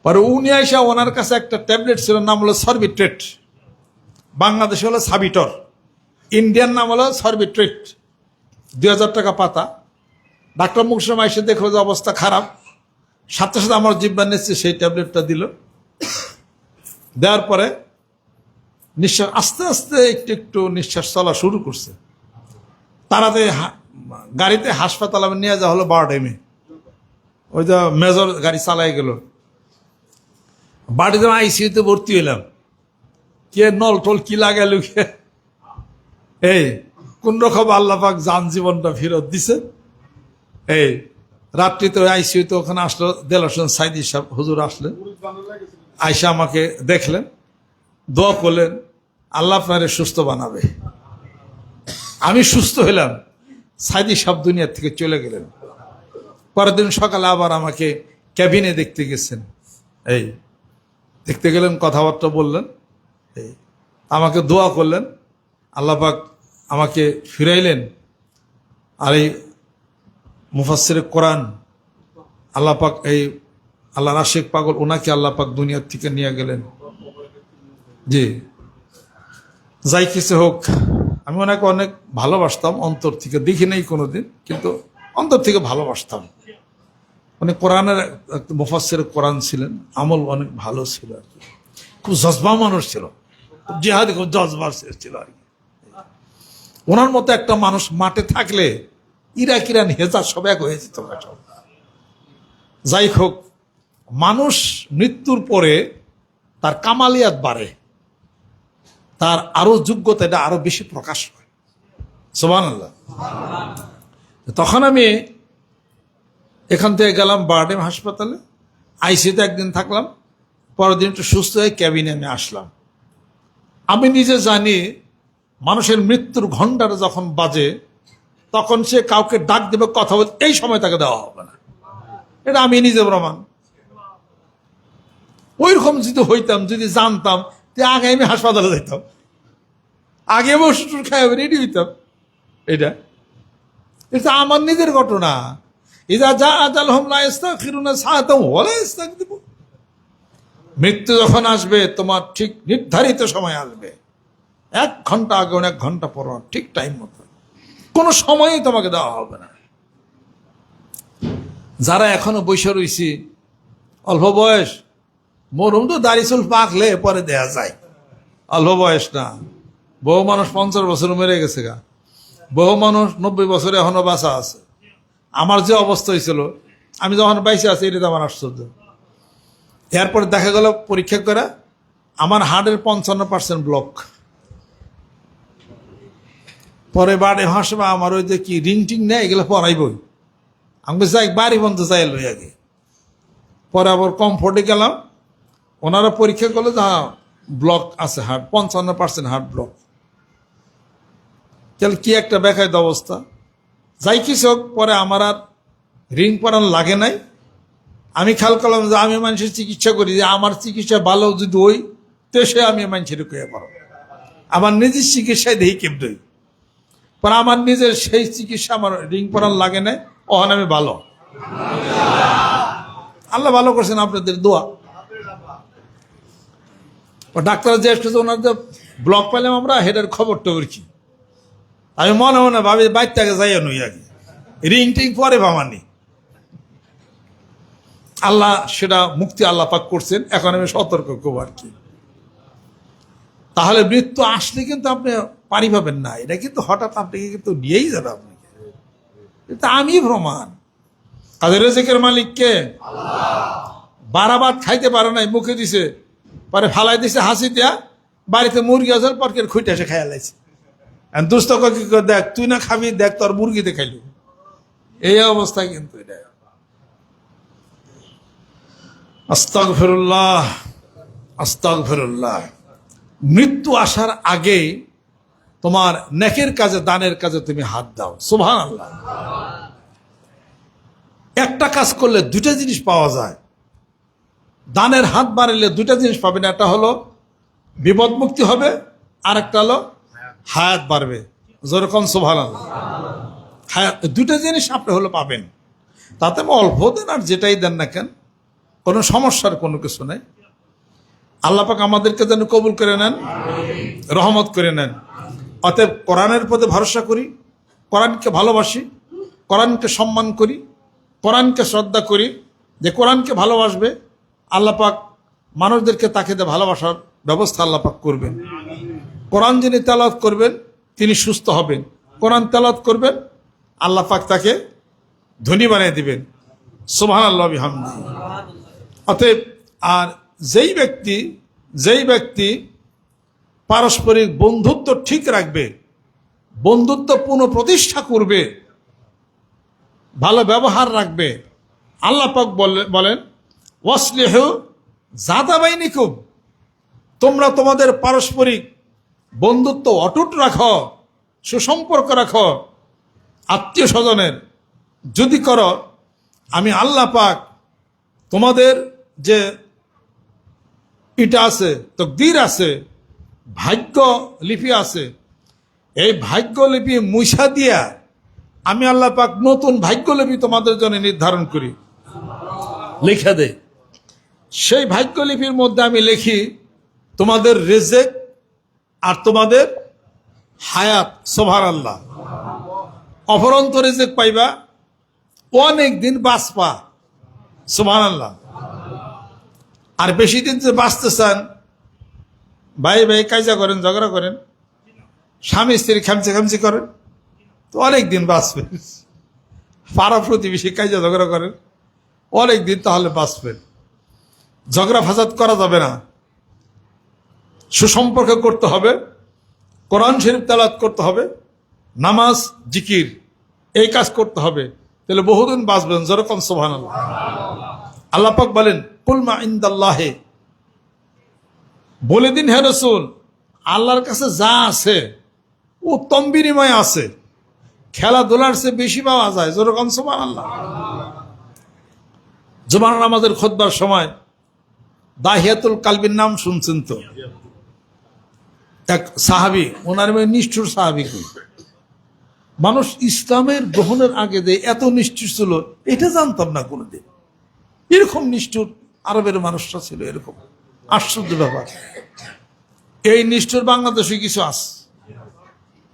পরে উনি আইসা ওনার কাছে একটা ট্যাবলেট ছিল, নাম হলো সরবিট্রেট, বাংলাদেশে হলো সাবিটর, ইন্ডিয়ান নাম হলো সরবিট্রেট, 2000 টাকা পাতা। ডাক্তার মুখসাম এসে দেখলো যে অবস্থা খারাপ, সাথে সাথে আমার জিব্বা নিচ্ছে সেই ট্যাবলেটটা দিল। দেওয়ার পরে নিঃশ্বাস আস্তে আস্তে একটু একটু নিঃশ্বাস চলা শুরু করছে। তারাতে গাড়িতে হাসপাতাল আমি নিয়ে যাওয়া হলো 12 টাইমে। ওই যে মেজর গাড়ি চালাই গেল, বাড়িতে আইসিইউতে ভর্তি হইলাম। কে নল টল কি লাগাইল, এই কোন রকম আল্লাহ পাক যান জীবনটা ফেরত দিছে। এই রাত্রিতে আইসিইউতে ওখানে আসলো দেলোয়ার হোসেন সাইদি সাহেব হুজুর আসলেন, আইসা আমাকে দেখলেন, দোয়া করলেন আল্লাহ আপনারে সুস্থ বানাবে। আমি সুস্থ হইলাম, সাইদি সাহেব দুনিয়ার থেকে চলে গেলেন। পরের দিন সকালে আবার আমাকে ক্যাবিনে দেখতে গেছেন, এই দেখতে গেলেন, কথাবার্তা বললেন, এই আমাকে দোয়া করলেন, আল্লাহ পাক আমাকে ফিরাইলেন। আর এই মুফাসসিরে কোরআন আল্লাহ পাক, এই আল্লাহর আশিক পাগল, ওনাকে আল্লাহ পাক দুনিয়ার থেকে নিয়ে গেলেন। জি, যাই কিছু হোক, আমি ওনাকে অনেক ভালোবাসতাম অন্তর থেকে, দেখি নাই কোনোদিন, কিন্তু অন্তর থেকে ভালোবাসতাম। মানে কোরআনের মুফাসসির কোরআন ছিলেন, আমল অনেক ভালো ছিল আর কি, খুব জজবা মানুষ ছিল, খুব জিহাদি, খুব জজবা ছিল আর কি। ওনার মতো একটা মানুষ মাঠে থাকলে ইরাক ইরান হেজাজ সব এক হয়ে যেত। যাই হোক, মানুষ মৃত্যুর পরে তার কামালিয়াত বাড়ে, তার আরো যোগ্যতা এটা আরো বেশি প্রকাশ হয়। সুবহানাল্লাহ। তখন আমি এখান থেকে গেলাম বারডেম হাসপাতালে, আইসিতে একদিন থাকলাম, পরের দিন একটু সুস্থ হয়ে ক্যাবিনে আমি আসলাম। আমি নিজে জানি মানুষের মৃত্যুর ঘন্টাটা যখন বাজে, তখন সে কাউকে ডাক দেবে, কথা বলতে, এই সময় তাকে দেওয়া হবে না। এটা আমি নিজে প্রমাণ। ওইরকম যদি হইতাম, যদি জানতাম, আগে আমি হাসপাতালে যেতাম, আগে ওষুধ খাই রেডি হইতাম। এটা এটা আমার নিজের ঘটনা। ইজা যা আজাল হোম লা ইস্তাখিরুনা সাআতাও ওয়া লা ইস্তাকদিমুন। মৃত্যু যখন আসবে, তোমার ঠিক নির্ধারিত সময় আসবে, 1 ঘন্টা আগে, 1 ঘন্টা পর, ঠিক টাইম মতো, কোনো সময়ই তোমাকে দেওয়া হবে না। যারা এখনো বৈশা রয়েছি, অল্প বয়স, মরুম তো দাড়ি চুল পাকলে পরে দেয়া যায়, অল্প বয়স না। বহু মানুষ 50 বছর মেরে গেছে গা, বহু মানুষ 90 বছরে এখনো বাঁচা আছে। আমার যে অবস্থা হয়েছিল, আমি যখন বাইসে আছি, এটা তো আমার আশ্চর্য। এরপরে দেখা গেল পরীক্ষা করে আমার হার্টের 55% ব্লক। পরে বাড়ি হাসবে, আমার ওই যে কি রিং টিং নেই, এগুলো পড়াইবই। আমি যাই বাড়ি বন্ধ যাই লই আগে। পরে আবার কমফোর্টে গেলাম, ওনারা পরীক্ষা করলো যে হ্যাঁ ব্লক আছে, হার্ট 55% হার্ট ব্লক। তাহলে কি একটা বেকায়দ অবস্থা। যাই কিছু হোক, পরে আমার আর রিং পরানো লাগে নাই। আমি খেয়াল করলাম যে আমি মানুষের চিকিৎসা করি, যে আমার চিকিৎসা ভালো যদি ওই তো সে আমি মানুষের কয়ে পারো, আমার নিজের চিকিৎসায় দেখি কেমন। পরে আমার নিজের সেই চিকিৎসা আমার রিং পরানো লাগে নাই, ওখানে আমি ভালো। আল্লাহ ভালো করছেন, আপনাদের দোয়া। ডাক্তার যে এসেছে, ওনার যে ব্লক পাইলাম আমরা, হেডের খবর টবর কি, আমি মনে মনে ভাবি বাইরটাকে যাইয়া নই আগে, রিং টিং পরে ভাবানি। আল্লাহ সেটা মুক্তি আল্লাহ পাক করছেন, এখন আমি সতর্ক করবো আর কি। তাহলে মৃত্যু আসলে কিন্তু আপনি পানি পাবেন না, এটা কিন্তু হঠাৎ আপনাকে কিন্তু নিয়েই যাবে আপনাকে। এটা আমি প্রমাণ। কাদের রেজেকের মালিক কে? বারাবাদ খাইতে পারে নাই, মুখে দিছে, পরে ফালাই দিছে হাসি দিয়া, বাড়িতে মুরগি আছে, পরকের খুঁটে এসে খাইয়া লাইছে। দুস্থ কি দেখ, তুই না খাবি, দেখ তোর মুরগিতে খাইল। এই অবস্থা কিন্তু এটা। আস্তাগফিরুল্লাহ, আস্তাগফিরুল্লাহ। মৃত্যু আসার আগে তোমার নেকের কাজে, দানের কাজে তুমি হাত দাও। সুবহানাল্লাহ। একটা কাজ করলে 2টা জিনিস পাওয়া যায়। দানের হাত বাড়াইলে 2টা জিনিস পাবেন, একটা হলো বিপদ মুক্তি হবে, আর একটা হলো হায়াত বাড়বে। যেরকম সুবহানাল্লাহ, হায়াত, 2টা জিনিস আপনি হলো পাবেন। তাতে অল্প দেন আর যেটাই দেন না কেন, কোনো সমস্যার কোনো কিছু নেই। আল্লাহ পাক আমাদেরকে যেন কবুল করে নেন, রহমত করে নেন। অতএব কোরআনের প্রতি ভরসা করি, কোরআনকে ভালোবাসি, কোরআনকে সম্মান করি, কোরআনকে শ্রদ্ধা করি। যে কোরআনকে ভালোবাসবে, আল্লাহ পাক মানুষদেরকে তাকে দিয়ে ভালোবাসার ব্যবস্থা আল্লাহ পাক করবেন। কোরআন যিনি তেলাওয়াত করবেন তিনি সুস্থ হবেন, কোরআন তেলাওয়াত করবেন আল্লাহ পাক তাকে ধনী বানিয়ে দিবেন। সুবহানাল্লাহ বিহামদিহি। অতএব আর যেই ব্যক্তি পারস্পরিক বন্ধুত্ব ঠিক রাখবে, বন্ধুত্ব পুনঃপ্রতিষ্ঠা করবে, ভালো ব্যবহার রাখবে, আল্লাহ পাক বলেন ওয়াসলিহু যাতা বাইনিকুম, তোমরা তোমাদের পারস্পরিক বন্ধুত্ব অটুট রাখো, সুসম্পর্ক রাখো। আত্মীয় স্বজনের যদি করো, আমি আল্লাহ পাক তোমাদের যে এটা আছে, তকদির আছে, ভাগ্য লিপি আছে, এই ভাগ্য লিপি মুছা দিয়া আমি আল্লাহ পাক নতুন ভাগ্য লিপি তোমাদের জন্য নির্ধারণ করি, লিখে দেই। সেই ভাগ্য লিপির মধ্যে আমি লিখি তোমাদের রিজেক আর তোমাদের হায়াত। সুবহানাল্লাহ। অফরন্ত রিজেক পাইবা, অনেক দিন বাঁচবা। সুবহানাল্লাহ। আর বেশি দিন যে বাঁচতে চান, ভাই ভাই কাজা করেন, ঝগড়া করেন, স্বামী স্ত্রী খামচে খামচি করেন, তো অনেক দিন বাঁচবেন। পাড়া প্রতিবেশী কাজা ঝগড়া করেন, অনেক দিন তাহলে বাঁচবেন। ঝগড়া ফাসাদ করা যাবে না, সুসম্পর্ক করতে হবে, কোরআন শরীফ তেলাওয়াত করতে হবে, নামাজ জিকির এই কাজ করতে হবে, তাহলে বহুদিন বাঁচবেন। যেরকম সুবহানাল্লাহ। আল্লাহ পাক বলেন কুল মা ইনদাল্লাহি, বলে দিন হে রাসূল, আল্লাহর কাছে যা আছে উত্তম বিনিময় আছে, খেলাধুলার চেয়ে বেশি পাওয়া যায়। যেরকম সুবহানাল্লাহ। জুমার নামাজের খুতবার সময় দাহিয়াতুল কালবির নাম শুনছেন তো? এক সাহাবী, ওনার মেয়ে নিষ্ঠুর সাহাবী। মানুষ ইসলামের গ্রহণের আগে যে এত নিষ্ঠুর ছিল এটা জানতাম না কোনোদিন। এরকম নিষ্ঠুর আরবের মানুষরা ছিল, এরকম আশ্চর্য ব্যাপার। এই নিষ্ঠুর বাংলাদেশে কিছু আছে,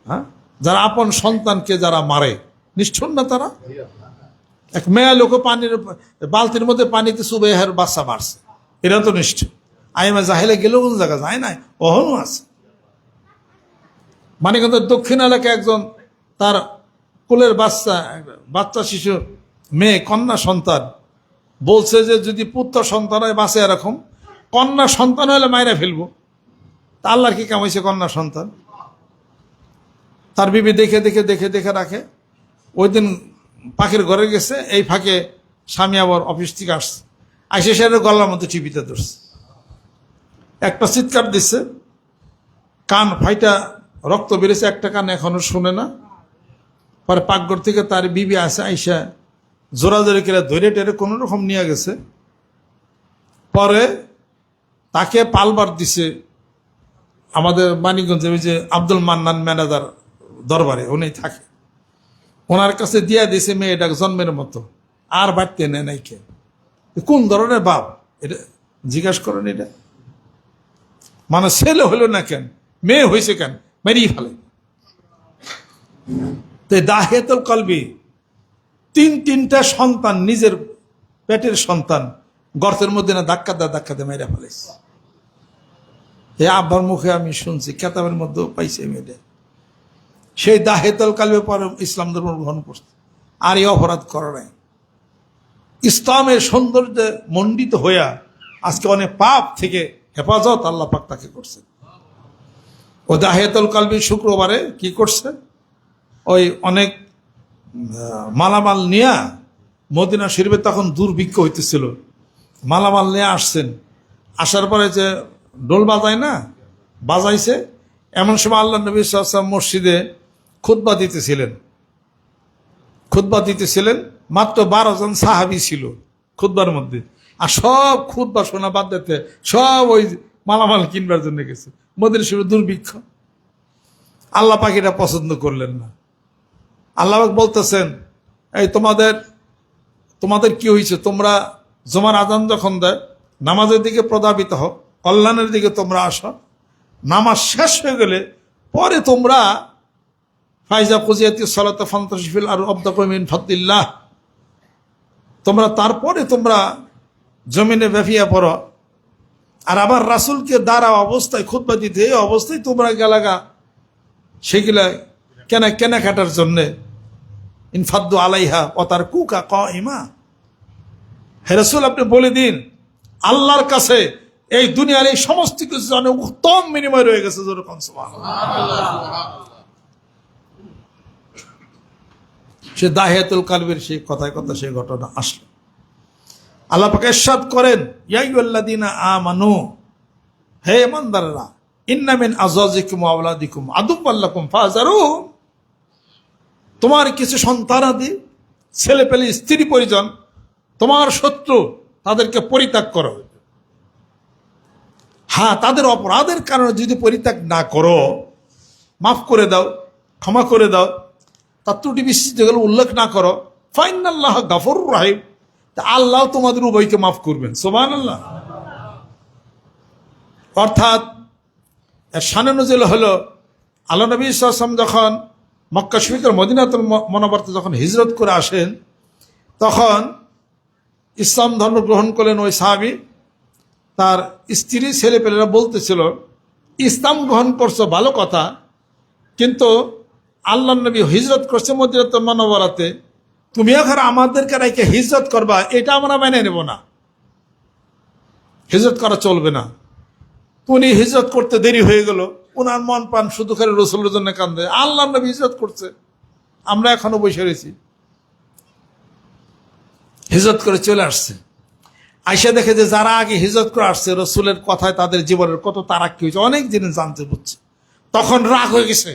হ্যাঁ, যারা আপন সন্তানকে যারা মারে, নিষ্ঠুর না তারা? এক মেয়ে লোক পানির বালতির মধ্যে পানিতে চুবে হের বাচ্চা মারছে, এরা তো নিষ্ঠুর। আইমা জাহেলে গেলেও কোন জায়গা যায় নাই, অহনও আছে। মানিকগঞ্জের দক্ষিণ এলাকায় একজন তার কোলের বাচ্চা শিশু মেয়ে, কন্যা সন্তান, বলছে যে যদি পুত্র সন্তান হয় বাঁচে এরকম, কন্যা সন্তান হলে মাইরা ফেলবো। তা আল্লাহর কি কাম হয়েছে কন্যা সন্তান? তার বিবি দেখে দেখে দেখে দেখে রাখে। ওই দিন পাখির ঘরে গেছে, এই ফাঁকে স্বামী আবার অফিস থেকে আসছে, আইসে সেরে গলার মধ্যে টিপিতে ধরছে, একটা চিৎকার দিচ্ছে, কান ফাইটা রক্ত বেড়েছে, একটা কান এখনো শুনে না। পরে পাকঘর থেকে তার বিবি আসে, আইসা জোরাজোরি করে ধরে টেরে কোনো রকম নিয়ে গেছে। পরে তাকে পালবার দিছে আমাদের মানিকগঞ্জে ওই যে আব্দুল মান্নান ম্যানেজার দরবারে, উনি থাকে, ওনার কাছে দিয়া দিছে মেয়েটা জন্মের মতো, আর বাড়তে নেয় নাই। কে কোন ধরনের বাপ এটা জিজ্ঞাসা করেন? এটা মানে ছেলে হলো না কেন, মেয়ে হয়েছে কেন, মেরিয়ে ফেলে। তো দাহিয়াতুল কলবি, তিনটা সন্তান, নিজের পেটের সন্তান গর্তের মধ্যে না ধাক্কা দে মেয়েরা ফেলেছে। এই আব্বার মুখে আমি শুনছি, কেতাবের মধ্যেও পাইছি মেয়েটা। সেই দাহিয়াতুল কলবি পরে ইসলাম ধর্ম গ্রহণ করছে, আর এই অপরাধ করে নাই। ইসলামের সৌন্দর্যে মণ্ডিত হইয়া আজকে অনেক পাপ থেকে হেফাজত আল্লাহ পাক তাকে করছে। ও দাহিয়াতুল কলবি শুক্রবারে কি করছে, ওই অনেক মালামাল নিয়ে মদিনা শরীফে তখন দুর্ভিক্ষ হইতেছিল, মালামাল নিয়ে আসছেন। আসার পরে যে ডোল বাজায় না, বাজাইছে, এমন সময় আল্লাহ নবী সাল্লাল্লাহু আলাইহি ওয়াসাল্লাম মসজিদে খুতবা দিতেছিলেন। মাত্র 12 জন সাহাবী ছিল খুতবার মধ্যে, আর সব খুতবা শোনা বাদ দিতে সব ওই মালামাল কিনবার জন্য গেছে। মদিনা শরীফে দুর্ভিক্ষ, আল্লাহ পাক এটা পছন্দ করলেন না। আল্লাহ পাক বলতেছেন, এই তোমাদের কি হয়েছে, তোমরা জুমার আজান যখন দেয় নামাজের দিকে প্রধাবিত হও, কল্যাণের দিকে তোমরা আসো, নামাজ শেষ হয়ে গেলে পরে তোমরা ফাইজা কুজিয়াতি সালাত ফান্তাশিফিল আর আবতাকুম মিন ফাদলিল্লাহ, তোমরা তারপরে তোমরা জমিনে ব্যাপিয়া পড়ো। আর আবার রাসূলকে দাঁড়া অবস্থায় খুতবা দিতে, এই অবস্থায় তোমরা গেলাগা সেগুলা কেনাকাটার জন্যে, ইনফাদ্দু আলাইহা অতার কুকা কাইমা। হে রাসূল, আপনি বলে দিন আল্লাহর কাছে এই দুনিয়ার এই সমস্ত কিছু জানে উত্তম বিনিময় রয়ে গেছে। যেরকম সুবহানাল্লাহ। সে দাহিয়াতুল কলবির সেই কথায় কথা সেই ঘটনা আসলো। আল্লাহ পাক ইরশাদ করেন, ইয়া আইয়ুহাল্লাযীনা আমানু, হে ঈমানদাররা, ইন্না মিন আযওয়াজিকুম ওয়া আওলাদিকুম আদুওয়াল লাকুম ফাহযারুহুম, তোমার কিছু সন্তানাদি, ছেলে পেলে, স্ত্রী পরিজন তোমার শত্রু, তাদেরকে পরিত্যাগ করো। হ্যাঁ, তাদের অপরাধের কারণে যদি পরিত্যাগ না করো, মাফ করে দাও, ক্ষমা করে দাও, তার ত্রুটি বিস্তৃত যেগুলো উল্লেখ না করো, ফাইনাল্লাহ গাফুরুর রাহিম, তা আল্লাহ তোমাদের উভয়কে মাফ করবেন। সুবহানাল্লাহ। অর্থাৎ এর শানে নজিল হলো আল্লাহ নবী সাল্লাল্লাহু আলাইহি ওয়াসাল্লাম যখন মক্কা শরীফের মদিনাতুল মুনাওয়ারাতে যখন হিজরত করে আসেন, তখন ইসলাম ধর্ম গ্রহণ করলেন ওই সাহাবী। তার স্ত্রী ছেলেপেলেরা বলতেছিল, ইসলাম গ্রহণ করছো ভালো কথা, কিন্তু আল্লাহ নবী হিজরত করছে মদিনাতুল মুনাওয়ারাতে, তুমি এখন আমাদেরকে রেখে হিজরত করবা, এটা আমরা মেনে নেব না, হিজরত করা চলবে না। উনি হিজরত করতে দেরি হয়ে গেল, ওনার মন প্রাণ শুধু খালি রসুলের জন্য কান্দে। আল্লাহ নবী হিজরত করছে, আমরা এখনো বসে রয়েছি। হিজরত করে চলে আসছে, আইসা দেখে যে যারা আগে হিজরত করে আসছে রসুলের কথায় তাদের জীবনের কত তারাক্কি হয়েছে, অনেক জিনিস জানতে পারছে। তখন রাগ হয়ে গেছে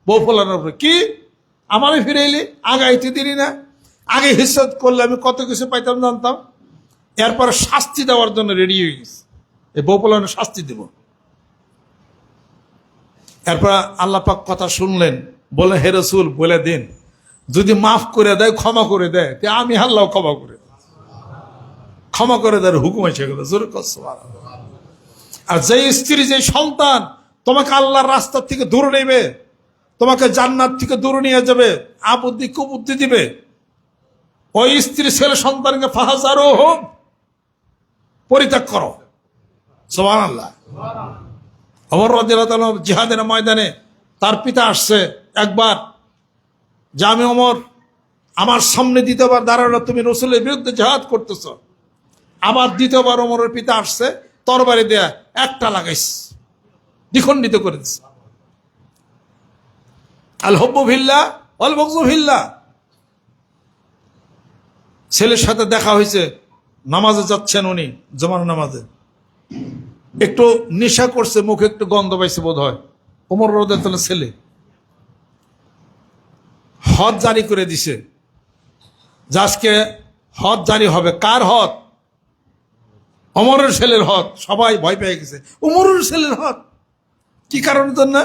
বউ ফলানোর উপরে, কি আমারে ফিরে এলি, আগে আইতে দিলি না, আগে হিজরত করলে আমি কত কিছু পাইতাম জানতাম। এরপরে শাস্তি দেওয়ার জন্য রেডি হয়ে গেছে, এই বউ ফলানোর শাস্তি দেব। এরপর আল্লাহ পাক কথা শুনলেন, বলে হে রসুল বলে দিন, যদি মাফ করে দেয়, ক্ষমা করে দেয়, তে আমি আল্লাহ ক্ষমা করে দেয়, ক্ষমা করে দেওয়ার হুকুম এসে গেল। জোরে কর সুবহানাল্লাহ। আর যে স্ত্রী, যে সন্তান তোমাকে আল্লাহর রাস্তা থেকে দূরে নেবে, তোমাকে জান্নাত থেকে দূরে নিয়ে যাবে, আপত্তি কুবুদ্ধি দিবে, ওই স্ত্রী ছেলে সন্তানকে ফাহাজারো হোক, পরিত্যাগ করো। সুবহানাল্লাহ। ওমর রাদিয়াল্লাহু তাআলা জিহাদের ময়দানে তার পিতা আসছে একবার, যে আমি ওমর, আমার সামনে দ্বিতীয়বার দাঁড়ানো, তুমি রসুলের বিরুদ্ধে জিহাদ করতেছ। আবার দ্বিতীয়বার ওমরের পিতা আসছে, তরবারি দেয়া একটা লাগাইস, দ্বিখণ্ডিত করে দিচ্ছে। আল হুব্বু ফিল্লাহ ওয়াল বুগযু ফিল্লাহ। ছেলের সাথে দেখা হয়েছে, নামাজে যাচ্ছেন উনি, জুমার নামাজে, একটু নেশা করছে, মুখে একটু গন্ধ পাইছে বোধ হয়। ওমর রাদিয়াল্লাহু তাআলা ছেলে হদ জারি করে দিছে, যে আজকে হদ জারি হবে। কার হদ? ওমরের ছেলের হদ। সবাই ভয় পেয়ে গেছে, ওমরের ছেলের হদ, কি কারণের জন্য?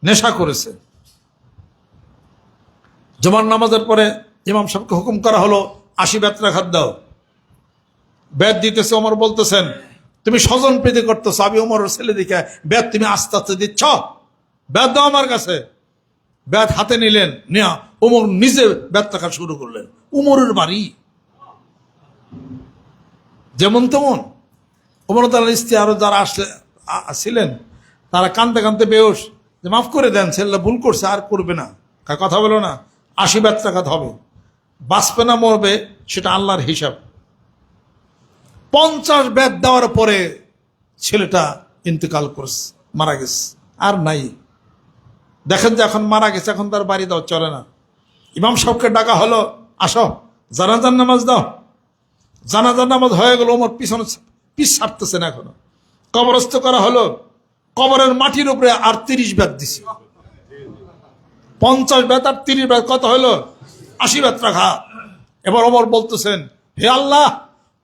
নেশা করেছে। জুমার নামাজের পরে ইমাম সাহেবকে হুকুম করা হলো, 80 বেত রাখাত দাও। বেত দিতেছে, ওমর বলতেছেন, তুমি স্বজন প্রীতি করতেছ, আমি ওমরের ছেলে দিকে বেত তুমি আস্তে আস্তে দিচ্ছ, বেত দাও আমার কাছে। বেত হাতে নিলেন, নিয়া ওমর নিজে বেত রাখা শুরু করলেন। ওমরের বাড়ি যেমন তেমন। ওমর তার স্ত্রী আরো যারা ছিলেন, তারা কানতে কানতে বেহুশ, যে মাফ করে দেন, ছেলেরা ভুল করছে, আর করবে না, কথা বলো না, 80 বেত রাখাত হবে, বাঁচবে না মরবে সেটা আল্লাহর হিসাব। 50 বেত দেওয়ার পরে ছেলেটা ইন্তেকাল করছে, মারা গেছে, আর নাই। দেখেন যে এখন মারা গেছে, এখন তার বাড়ি দাও চলে না। ইমাম সাহেবকে ডাকা হলো, আসো জানাজার নামাজ দাও। জানাজার নামাজ হয়ে গেল, ওমর পিছনে পিছ ছাড়তেছে না এখনো। কবরস্থ করা হলো, কবরের মাটির উপরে আর 30 বেত দিছে। 50 বেত আর 30 বেত কত হলো? 80 বেত রাখা। এবার ওমর বলতেছেন, হে আল্লাহ,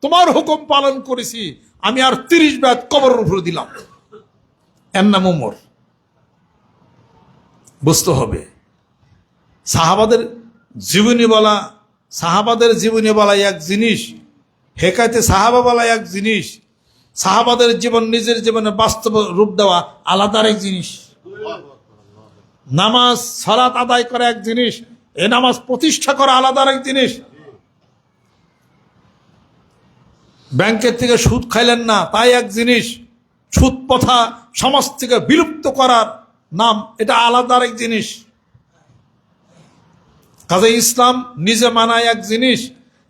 তোমার হুকুম পালন করেছি, আমি আর 30 বেত কবরের উপরে দিলাম। এর নাম ওমর। বুঝতে হবে সাহাবাদের জীবনী বলা, সাহাবাদের জীবনী বলা এক জিনিস, হেকায়তে সাহাবা বলা এক জিনিস, সাহাবাদের জীবন নিজের জীবনে বাস্তব রূপ দেওয়া আলাদা এক জিনিস। নামাজ সালাত আদায় করা এক জিনিস, এ নামাজ প্রতিষ্ঠা করা আলাদা এক জিনিস। ব্যাংকের থেকে সুদ খাইলেন না, তাই এক জিনিস। সুদ প্রথা সমাজ থেকে বিলুপ্ত করার নাম, এটা আলাদা এক জিনিস। কাজে ইসলাম নিজে মানায় এক জিনিস,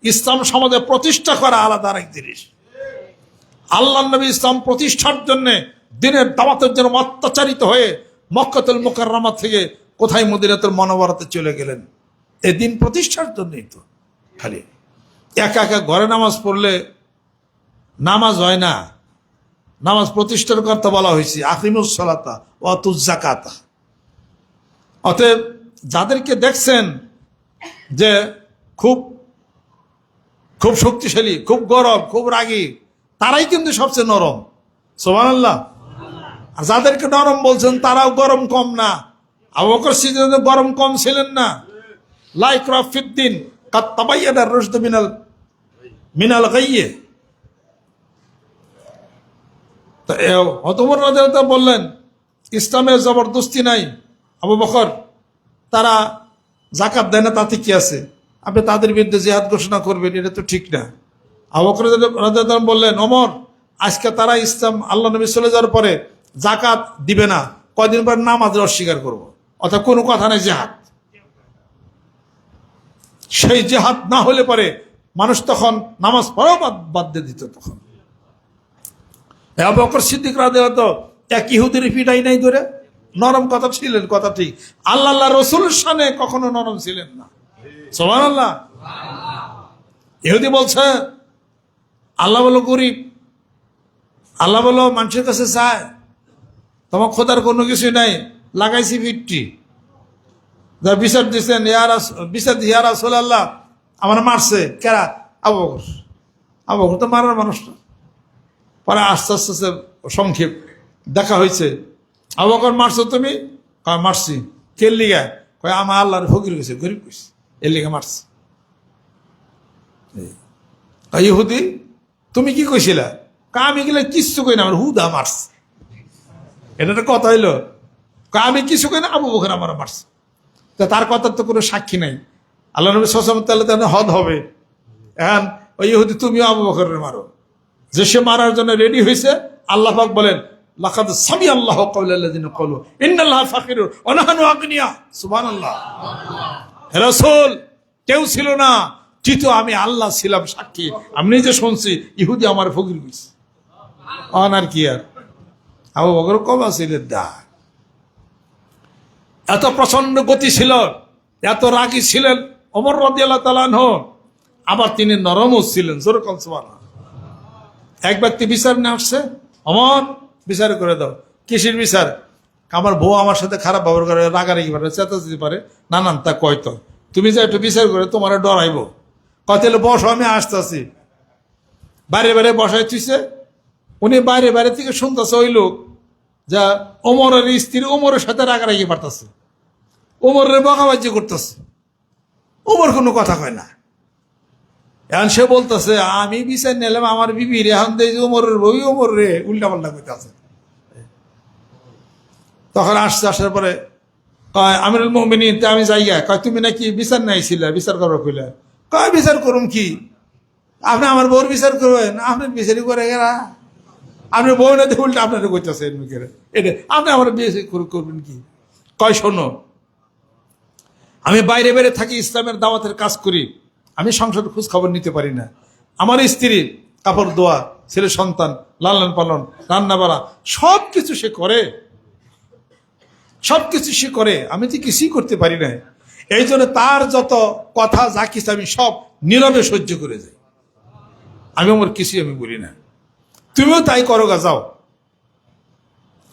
ইসলাম সমাজে প্রতিষ্ঠা করা আলাদা এক জিনিস। আল্লাহ নবী ইসলাম প্রতিষ্ঠার জন্য দিনের দাওয়াতের জন্য অত্যাচারিত হয়ে মক্কাতুল মুকাররমা থেকে কোথায় মদিনাতুল মুনাওয়ারাতে চলে গেলেন, এই দিন প্রতিষ্ঠার জন্যই তো। খালি একা একা ঘরে নামাজ পড়লে নামাজ হয় না, নামাজ প্রতিষ্ঠার কথা বলা হয়েছে, আকিমুস সালাতা ওয়া আতুজ যাকাতা। অতএব যাদেরকে দেখছেন যে খুব খুব শক্তিশালী, খুব গরম, খুব রাগী, তারাই কিন্তু সবচেয়ে নরম। সুবহানাল্লাহ। আর যাদেরকে নরম বলছেন তারাও গরম কম না। আবু বকর সিদ্দিক গরম কম ছিলেন না। লা ইকরাহ ফিদ্দিন কাদ তাবায়্যানা আর-রুশদু মিনাল গাইয়্যি। তো ওমর রাদিয়াল্লাহু তাআলা বললেন, ইসলামে জবরদস্তি নাই। আবু বকর, তারা যাকাত দেয় না, তাতে কি আছে? আপনি তাদের বিরুদ্ধে জিহাদ ঘোষণা করবেন, এটা তো ঠিক না। আবু বকর রাদিয়াল্লাহু তাআলা বললেন, ওমর, আজকে তারা ইসলাম আল্লাহ নবী চলে যাওয়ার পরে যাকাত দিবে না, কয়দিন পর নামাজের অস্বীকার করবো, অর্থাৎ কোনো কথা নাই জিহাদ। সেই জিহাদ না হলে পরে মানুষ তখন নামাজ পড়াও বাদ দিয়ে দিত। তখন আবু বকর সিদ্দিক রাদিয়াল্লাহু তাআলা এক ইহুদির পিটাই নাই ধরে নরম কথা ছিলেন, কথা ঠিক। আল্লাহ রসুল শানে কখনো নরম ছিলেন না। সুবহানাল্লাহ। ইহুদি বলছে আল্লাহ বলো গরিব, আল্লাহ বলো মানুষের কাছে চায়, তোমার খোদার কোনো কিছু নাই, লাগাইছি ফিটটি, যা বিচার দিচ্ছেন ইয়া রাসূলুল্লাহ, আমার মারছে কেরা? আবু বকর। আবু বকর তো মারার মানুষ না। পরে আস্তে আস্তে সংক্ষেপ দেখা হয়েছে, আবু বকর মারছো তুমি? মারছি। কে লিগা? কয় আমার আল্লাহর ফকির গেছে, গরিব গেছে, এর লিগা মারছে। ইহুদি, তুমি কি কইছিলা? আমি গেলে কিচ্ছু কই না, আমার হুদা মারছে। এটা তো কথা হইলো? আমি কিছু কই না, আবু বকর আমার মারছে। তা তার কথার তো কোনো সাক্ষী নাই। আল্লাহ নবী সাল্লাল্লাহু আলাইহি ওয়াসাল্লাম হদ হবে। এখন ওই ইহুদি তুমিও আবু বকরের মারো। যে সে মারার জন্য রেডি হয়েছে, আল্লাহ পাক বলেন, লাকাদ সামিআল্লাহু কাওলাল্লাযিনা ক্বালু ইন্নাল্লাহা ফাকিরুন ওয়া নাহনু আগনিয়া। সুবহানাল্লাহ। হে রাসূল, কেউ ছিল না, কিন্তু আমি আল্লাহ ছিলাম সাক্ষী। আমি নিজে শুনছি ইহুদি আমার ফকির কইছে। আর কি আর আবু বকর কম ছিলেন দা। এত প্রচন্ড গতি ছিল, এত রাগী ছিলেন ওমর রাদিয়াল্লাহু তাআলা আনহু। আবার তিনি নরমও ছিলেন। জোরে কোন সুবহানাল্লাহ। এক ব্যক্তি বিচার নিয়ে আসছে, ওমর বিচার করে দাও। কিসের বিচার? আমার বউ আমার সাথে খারাপ ব্যবহার করে, রাগারাগি পারে, চেঁচাতে পারে, নানান তা কয়তো, তুমি যে একটু বিচার করে তোমার ডরাইব। কত বসো, আমি আসতেছি। বাইরে বাইরে বসাই তুইছে। উনি বাইরে বাইরে থেকে শুনতেছে ওই লোক যা ওমরের স্ত্রী ওমরের সাথে রাগারাগি পারতেছে, ওমরের বকাবাজি করতেছে। ওমর কোনো কথা কয় না। এখন সে বলতেছে, আমি বিচার নিলাম আমার বিবির, এখন দেখি ওমরের বই ওমর রে উল্টা পাল্টা করতে আছে। তখন আসার পরে কয়, আমিরুল মুমিনিন, আমি যাইয়া। কয়, তুমি নাকি বিচার নাইছিলা, বিচার করবো কইলা? কয়, বিচার করুম কি? আপনি আমার বউর বিচার করবেন? আপনি বিচারই করে গেরা, আপনি বউ না দেখে উল্টা আপনার করতেছে এটা, আপনি আমার বিয়ে করবেন কি? কয়, শোনো, আমি বাইরে বাইরে থাকি, ইসলামের দাওয়াতের কাজ করি, আমি সংসারের খোঁজ খবর নিতে পারি না। আমার স্ত্রী কাপড় ধোয়া, ছেলে সন্তান লালন পালন, রান্না বাড়া সব কিছু সে করে, সবকিছু সে করে, আমি তো কিছুই করতে পারি না। এই জন্য তার যত কথা যা কিছু আমি সব নীরবে সহ্য করে যাই। আমি আমার কিছুই আমি বলি না, তুমিও তাই করো গা, যাও।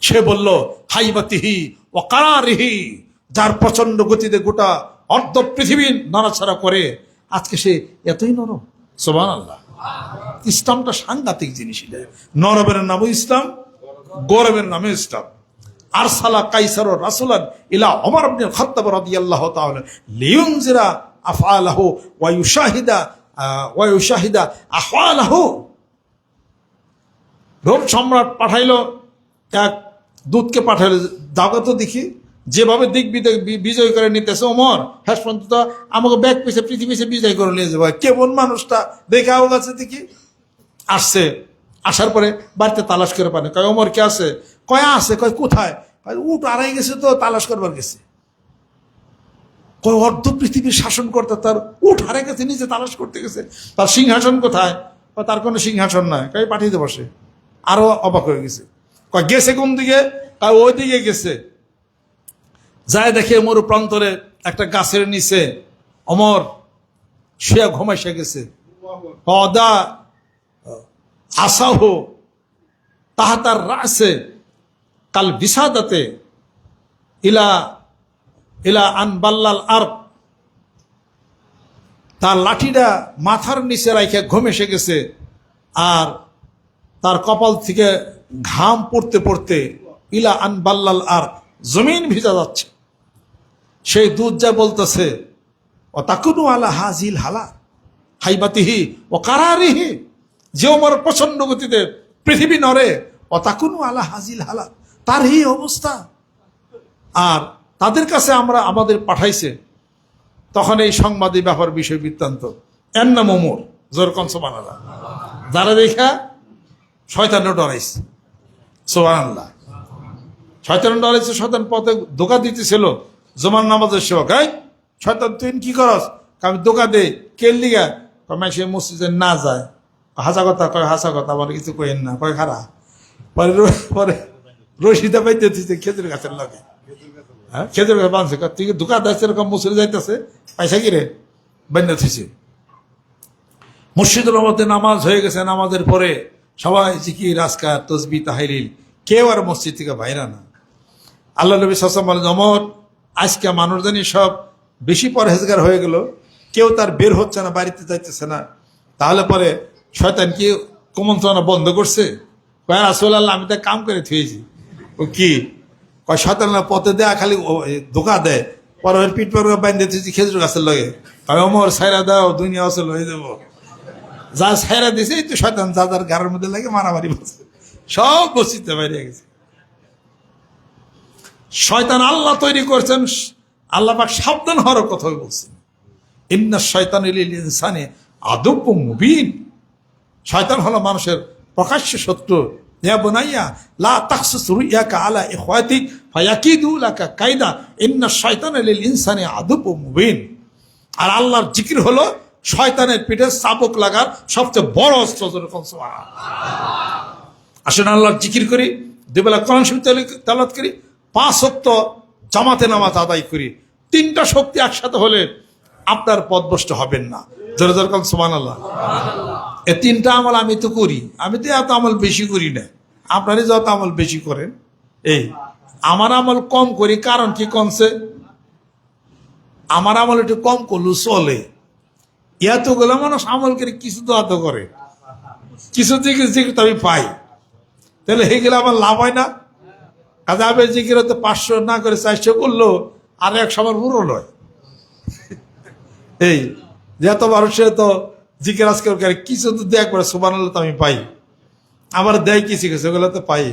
সে বলল, হাইবাতিহি ও কারারিহি, যার প্রচন্ড গতিতে গোটা অর্ধ পৃথিবী নড়াছড়া করে, আজকে সে এতই নরম। সুবহানাল্লাহ। ইসলামটা সাংঘাতিক জিনিস। নরমের নামও ইসলাম, গৌরবের নামে ইসলাম। আরসালা কাইসার রাসূলান ইলা ওমর ইবনে খাত্তাব রাদিয়াল্লাহু তাআলা লিইউনজিরা আফআলাহু ওয়া ইউশাহিদা আহওয়ালাহু। রোম সম্রাট পাঠাইলো, এক দূতকে পাঠাইলো, যাও তো দেখি যেভাবে দিক বিজয় করে নিতেছে ওমর, শেষ পর্যন্ত আমাকে ব্যাগ পিছে পৃথিবী বিজয় করে নিয়ে যাবো। কেমন মানুষটা দেখে আও গেছে দেখি। আসছে, আসার পরে বাড়িতে তালাশ করে পানে। কয়, ওমর কে আছে? কয়, আছে। কয়, কোথায়? উঠ আড়াই গেছে তো, তালাশ করবার গেছে। কয়, অর্ধ পৃথিবীর শাসন করতে তার উঠ হারে গেছে, নিজে তালাশ করতে গেছে। তার সিংহাসন কোথায়? তার কোনো সিংহাসন নাই। কয়, পাঠিয়ে বসে। আরো অবাক হয়ে গেছে। কয়, গেছে কোন দিকে? কয়, ওই দিকে গেছে। যায় দেখে মরু প্রান্তরে একটা গাছের নিচে ওমর শুয়ে ঘুমাইসে গেছে। কদা আসাহু তাহাতার রাসে কাল বিসাদাতে ইলা ইলা আন বাল্লাল আরব। তার লাঠিটা মাথার নিচে রাইখে ঘুম এসে গেছে, আর তার কপাল থেকে ঘাম পড়তে পড়তে ইলা আন বাল্লাল, আর জমিন ভিজা যাচ্ছে। সেই দুধ যা বলতেছে, ও তাকুনু আলা হাজিল হালা হাইবাতিহি ও কারারিহি, যে ওমর প্রচন্ড গতিতে পৃথিবী নড়ে, ও তাকুনু আলা হাজিল হালা, তার এই অবস্থা। আর তাদের কাছে আমরা আমাদের পাঠাইছে, তখন এই সংবাদী ব্যাপার বিষয় বৃত্তান্ত। এর নাম ওমর, জোর কন সুবহানাল্লাহ। যারা দেখা শয়তানও ডরাইছে, সুবহানাল্লাহ। শয়তান ডরাইছে, শয়তান পথে ধোকা দিতেছিল জুমার নামাজের সেবক। এই শয়তান তুই কি করস? আমি ধোকা দে কে লিগা? কয় সে মসজিদে না যায়। হাসা কথা কয়, হাসা কথা, আমার কিছু কইেন না, কয় খারা। পরে পরে রশিদা পাইতে দিচ্ছে খেজুর গাছের লগে, হ্যাঁ খেজুর গাছ বাঁধছে। তুই ধোকা দিচ্ছে, এরকম মসজিদে যাইতেছে, পয়সা কিরে বান্ধা থুইছে। মসজিদের মধ্যে নামাজ হয়ে গেছে, নামাজের পরে সবাই জিকির আজকার তসবিহ তাহলিল, কেউ আর মসজিদ থেকে বাইরে না। আল্লাহ নবী সাল্লাল্লাহু আলাইহি ওয়াসাল্লাম বলেন, ওমর আজকে মানুষ জানি সব বেশি পরহেজগার হয়ে গেল, কেউ তার বের হচ্ছে না, বাড়িতে যাইতেছে না, তাহলে পরে শয়তান কি কুমন্ত্রণা বন্ধ করছে? কয় রাসূলুল্লাহ, আমি তো কাম করে থুয়েছি। ও কি কয়? শয়তান পথে দেয়া খালি ধোকা দেয়, পরে ওর পিঠ পর বাইন্ধে থুয়েছি খেজুর গাছের লগে। কয় ওমর সাইরা দাও, দুনিয়া আসল হয়ে যাবো। যা সাইরা দিছে তো শয়তান যা যার ঘরের মধ্যে লাগে মারামারি বলছে, সব বসিতে বাইরে গেছে। শয়তান আল্লাহ তৈরি করছেন, আল্লাহ পাক সাবধান হওয়ার কথা বলছেন। ইন্না শাইতানা লিল ইনসানি আদুব্বুম মুবিন, শয়তান হলো মানুষের প্রকাশ্য শত্রু। ইয়া বুনাইয়া লা তাখসুস রুইয়াকা আলা ইখওয়াতিক ফায়াকিদু লাকা কায়দা ইন্না শাইতানা লিল ইনসানি আদুব্বুম মুবিন। আর আল্লাহর জিকির হলো শয়তানের পিঠে চাবুক লাগার সবচেয়ে বড় অস্ত্র। আসেন আল্লাহর জিকির করি, দুবেলা কোরআন শরীফ তেলাওয়াত করি, 5 ওয়াক্ত জামাতে নামাজ আদায় করি। 3টা শক্তি একসাথে হলে আপনার পথভ্রষ্ট হবেন না। জোরে জোরে কোন সুবহানাল্লাহ। এই 3টা আমল আমি তো করি, আমি তো এত আমল বেশি করি না, আপনারই যত আমল বেশি করেন। এই আমার আমল কম করি, কারণ কি কমছে? আমার আমল একটু কম করলেও চলে। এতগুলো মানুষ আমল করে কিছু তো এত করে, কিছু জিকির তো আমি পাই, তাহলে হেগুলো আমার লাভ হয় না? কাজে আবের জিকির হতে 500 না করে 400 করলো, আর 100 আমার পুরো নয়। এই যত মানুষে তো জিকির আজকে কিছু তো দেখ করে সুবহানাল্লাহ তো আমি পাই, আমার দেয় কিছু কিছু ওগুলো তো পাই,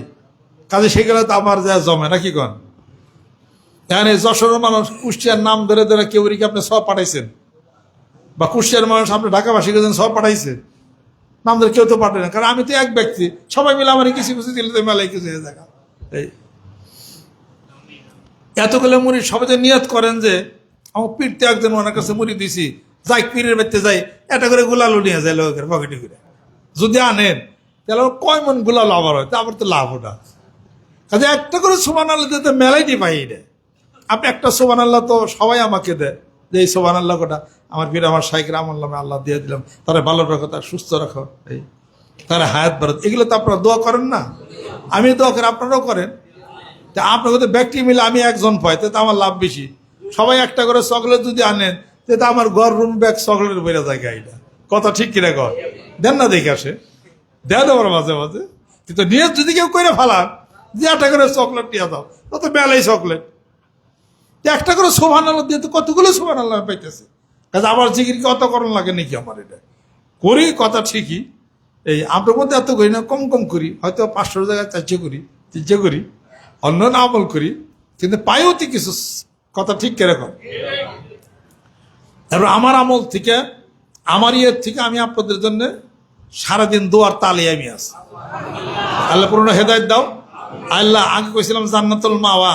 কাজে সেগুলো তো আমার যা জমে না। কি কন? এখানে যশোরের মানুষ কুষ্টিয়ার নাম ধরে ধরে কেউ কি আপনি সব পাঠাইছেন, বা কুষ্টিয়ার মানুষ আপনি ঢাকাবাসী গেছেন সব পাঠাইছে, নাম ধরে কেউ তো পাঠায় না, কারণ আমি তো এক ব্যক্তি, সবাই মিলে আমার কিছু কিছু দিলে তো মেলায় কিছু হয়ে যায়। এই এতগুলো মুড়ি সবাই যে নিয়ত করেন যে আমার পীরতে একজন ওনার কাছে মুড়ি দিছি, যাই পীরের বাড়িতে যাই, এটা করে গুলালো নিয়ে যায় লোকের পকেটে করে। যদি আনেন তাহলে কয় মন গুলালো আবার হয়, তা আবার তো লাভ ওটা। কাজে একটা করে সুবহানাল্লাহ দিতে মেলাইটি পাই রে। আপনি একটা সুবহানাল্লাহ তো সবাই আমাকে দেয়, যে এই সুবহানাল্লাহ কোটা আমার পীর আমার শাইখের আমল নামে আল্লাহ দিয়ে দিলাম, তারা ভালো রাখো, তারা সুস্থ রাখো, এই তারা হায়াত বাড়াত, এগুলো তো আপনারা দোয়া করেন না? আমি দোয়া করি, আপনারাও করেন। তা আপনার তো ব্যক্তি মিলে আমি একজন পাই, তো আমার লাভ বেশি। সবাই একটা করে চকলেট যদি আনেন, তো আমার ঘর রুম ব্যাগ চকলেট বেড়ে যায় গাড়িটা। কথা ঠিক কিনা কর? দেন না দেখে আসে, দেন আমার মাঝে মাঝে। কিন্তু নিয়ে যদি কেউ করে ফালান যে একটা করে চকলেট নিয়ে দাও, তত বেলাই চকলেট। একটা করে সুবহানাল্লাহ দিয়ে তো কতগুলো সুবহানাল্লাহ পাইতেছে। কাজে আবার জিকির কি অত করণ লাগে নাকি? আমার এটা করি, কথা ঠিকই। এই আপনার মধ্যে এত করি না, কম কম করি, হয়তো 500 জায়গায় 400 করি, 300 করি, অন্য না আমল করি, কিন্তু পাইও তো কিছু। কথা ঠিক কিরকম? এবার আমার আমল থেকে, আমার ইয়ের থেকে আমি আপনাদের জন্য সারাদিন দোয়ার তালে আমি আছি। আল্লাহ পুরনো হেদায়েত দাও। আল্লাহ আগে কইছিলাম জান্নাতুল মাওয়া।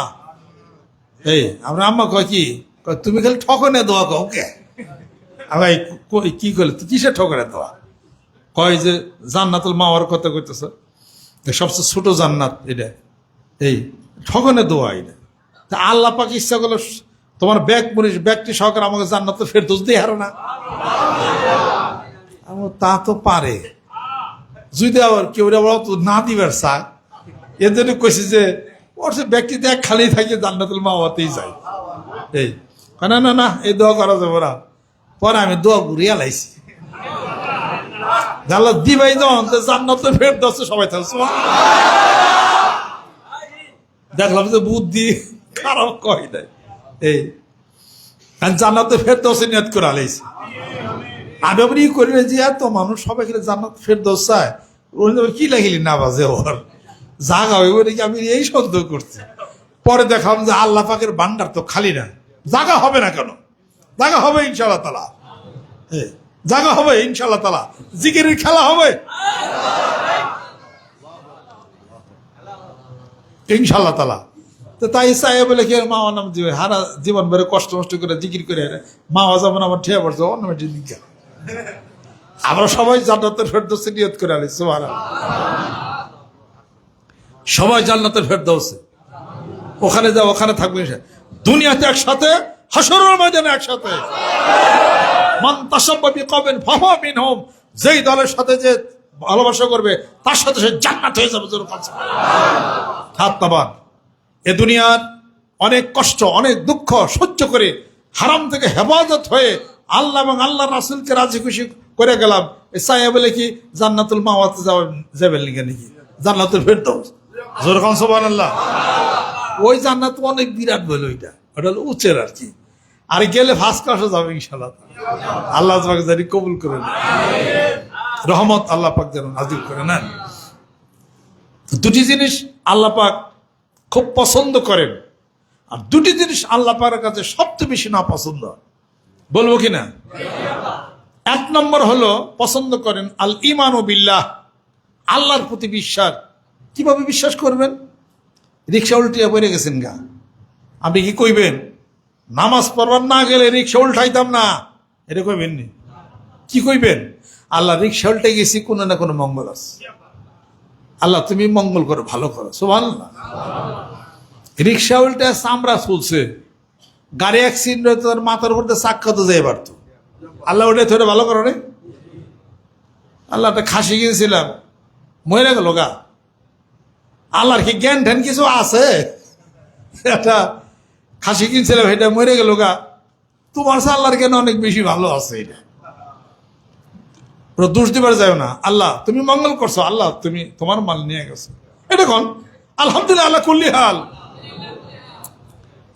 এই আমরা আম্মা কয় কি, তুমি খালি ঠকনে দোয়া কও কে? আমি কি করলে তুই কিসের ঠকনে দোয়া? কয় যে জান্নাতুল মাওয়ার কথা কইতেছ, সবচেয়ে ছোট জান্নাত এটা, এই ঠকনে দোয়া এটা। তা আল্লাহ পাক ইচ্ছা করলো তোমার ব্যক্তি সহকারে আমাকে জান্নাতুল ফেরদৌস দিয়ে হারো না। তা তো পারে, যদি আবার কেউ না দিবার চায়, এর জন্য কইছি যে ওর সে ব্যক্তি দেখ খালি থাকে জান্নাতুল মাওয়াতেই যায়। এই না না না, এই দোয়া করা যাবে না। পরে আমি দোয়া ঘুরিয়া লাইছি, আল্লাহ দিবাই যখন জান্নাতে ফেরদৌস সবাই থাকছে। দেখলাম যে বুদ্ধি খারাপ কই নাই, এই জান্নাতে ফেরদৌস নিয়ত করে আলাইছি। আমি আবার ই করবে যে এত মানুষ সবাই খেলে জান্নাত ফেরদৌস চায়, কি লাগিলি না বাজে ওর জাগা হইব নাকি, আমি এই সন্দেহ করছি। পরে দেখলাম যে আল্লাহ পাকের ভান্ডার তো খালি না, জাগা হবে না কেন? জাগা হবে ইনশাআল্লাহ তাআলা, জাগা হবে ইনশাআল্লাহ তাআলা, জিকিরের খেলা হবে ইনশাআল্লাহ তাআলা। তো তাই চাই বলে কি মাওয়ার নাম দিবে, হারা জীবন ভরে কষ্ট মষ্ট করে জিকির করে মাওয়া যেমন আমার ঠেয়া পড়ছে অন্য দিকে। আমরা সবাই জান্নাতের ফেরদৌসে নিয়ত করে আলি, সুবহানাল্লাহ। সবাই জান্নাতের ফেরদৌসে, ওখানে যাও, ওখানে থাকবে দুনিয়াতে একসাথে, হাসরের ময়দানে একসাথে। মান তাসাব্বা বিকওমিন ফাহুয়া মিনহুম, যেই দলের সাথে যে ভালোবাসা করবে তার সাথে সে জান্নাত হয়ে যাবে। হাত নামান। এ দুনিয়ার অনেক কষ্ট, অনেক দুঃখ সহ্য করে হারাম থেকে হেফাজত হয়ে আল্লাহ এবং আল্লাহ রাসূলকে রাজি খুশি করে গেলাম। সাইয়া বলে কি জান্নাতুল মাওয়াতে যাবেন নাকি, জান্নাতুল ফেরদৌস, জোরে কোন সুবহানাল্লাহ। ওই জান্নাত অনেক বিরাট বলে, ওইটা ওটা হলো উচ্চের আর কি। আর গেলে ফার্স্ট ক্লাসে যাবে ইনশাআল্লাহ। আল্লাহ পাক জানি কবুল করে নেন, রহমত আল্লাহ পাক যেন নাজিল করে নেন। দুটি জিনিস আল্লাহ পাক খুব পছন্দ করেন, আর দুটি জিনিস আল্লাহ পাকের কাছে সবচেয়ে বেশি না পছন্দ, বলবো কিনা? এক নম্বর হলো পছন্দ করেন আল ঈমানু বিল্লাহ, আল্লাহর প্রতি বিশ্বাস। কিভাবে বিশ্বাস করবেন? রিক্সা উল্টিয়া পড়ে গেছেন গা, আপনি কি কইবেন নামাজ পড়বার না গেলে রিক্সা উল্টাইতাম না, এটা কইবেন নি? কি কইবেন? আল্লাহ রিক্সা উল্টে গেছি, কোনো না কোনো মঙ্গল আছে, আল্লাহ তুমি মঙ্গল করো, ভালো করো, সুবহানাল্লাহ। রিক্সা উল্টে চামড়া ফুলছে, গাড়ি অ্যাক্সিডেন্ট হয়ে তোর মাথার উপর দিয়ে চাক্কা তো যাই পারতো, আল্লাহ ওটা ধরে ভালো করো রে। আল্লাহ একটা খাসি কিনেছিলাম, মরে গেল গা, আল্লাহর কি জ্ঞান ধ্যান কিছু আছে? একটা খাসি কিনছিলাম, এটা মরে গেল গা, তোমার সে আল্লাহর জ্ঞান অনেক বেশি ভালো আছে, এটা দোষ দিবার যাও না। আল্লাহ তুমি মঙ্গল করছো, আল্লাহ তুমি তোমার মাল নিয়ে গেছো, এটা কোন আলহামদুলিল্লাহ আল্লাহ কুল্লি হাল,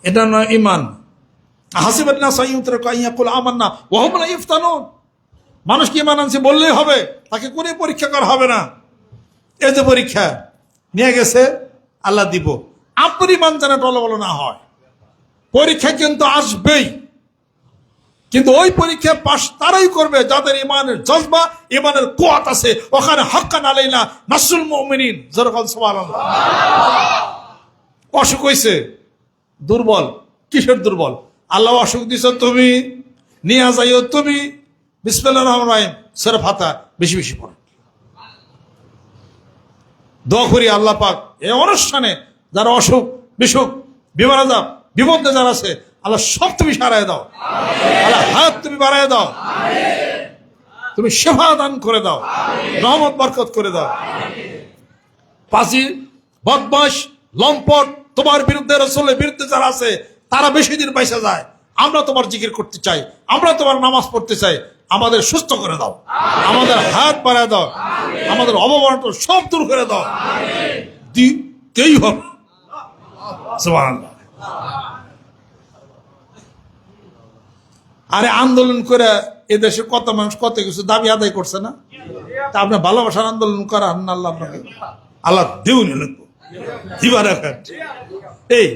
এটা নয় ইমান। হাসিবান নাস আইয়ুতরাকু আন ইয়াকুলু আমান্না ওয়া হুম লা ইফতানুন, মানুষ কি ইমান আনছে বললেই হবে, তাকে কোনো পরীক্ষা করা হবে না। এই যে পরীক্ষা নিয়ে গেছে, আল্লাহ দিব, আপনার ইমান যেন টলবল না হয়। পরীক্ষা কিন্তু আসবেই, কিন্তু ওই পরীক্ষা পাস তারাই করবে যাদের ইমানের জজবা, ইমানের কুয়াত আছে। ওখানে হাক্কান আলাইনা নাসরুল মুমিনিন, যেরকম সুবহানাল্লাহ। অসুখ হইছে, দুর্বল, কিসের দুর্বল? আল্লাহ অসুখ দিছো তুমি, নিয়ে যাইও তুমি, বিসমিল্লাহির রহমানির রহিম সূরা ফাতিহা বেশি বেশি পড়ো, দোয়া করি আল্লাহ পাক এই অনুষ্ঠানে যারা অসুখ বিসুখ বিমার আযাব বিপদে যারা আছে, আল্লাহ সব তুমি সারায় দাও, আল্লাহ হাত তুমি বাড়ায় দাও, তুমি সেবা দান করে দাও, রহমত বরকত করে দাও। পাজি বদমাশ লম্পট তোমার বিরুদ্ধে, রাসূলের বিরুদ্ধে যারা আছে, তারা বেশি দিন পয়সা যায়। আমরা তোমার জিকির করতে চাই, আমরা তোমার নামাজ পড়তে চাই, আমাদের সুস্থ করে দাও, আমাদের হাত বাড়ায় দাও, আমাদের অবমাননা সব দূর করে দাও, দিতেই হবে। সুবহানাল্লাহ। আরে আন্দোলন করে এদেশে কত মানুষ কত কিছু দাবি আদায় করছে না, তা আপনি ভালোবাসার আন্দোলন করান না, আল্লাহ আপনাকে আল্লাহ দিউনি লিখবো দিবার। এই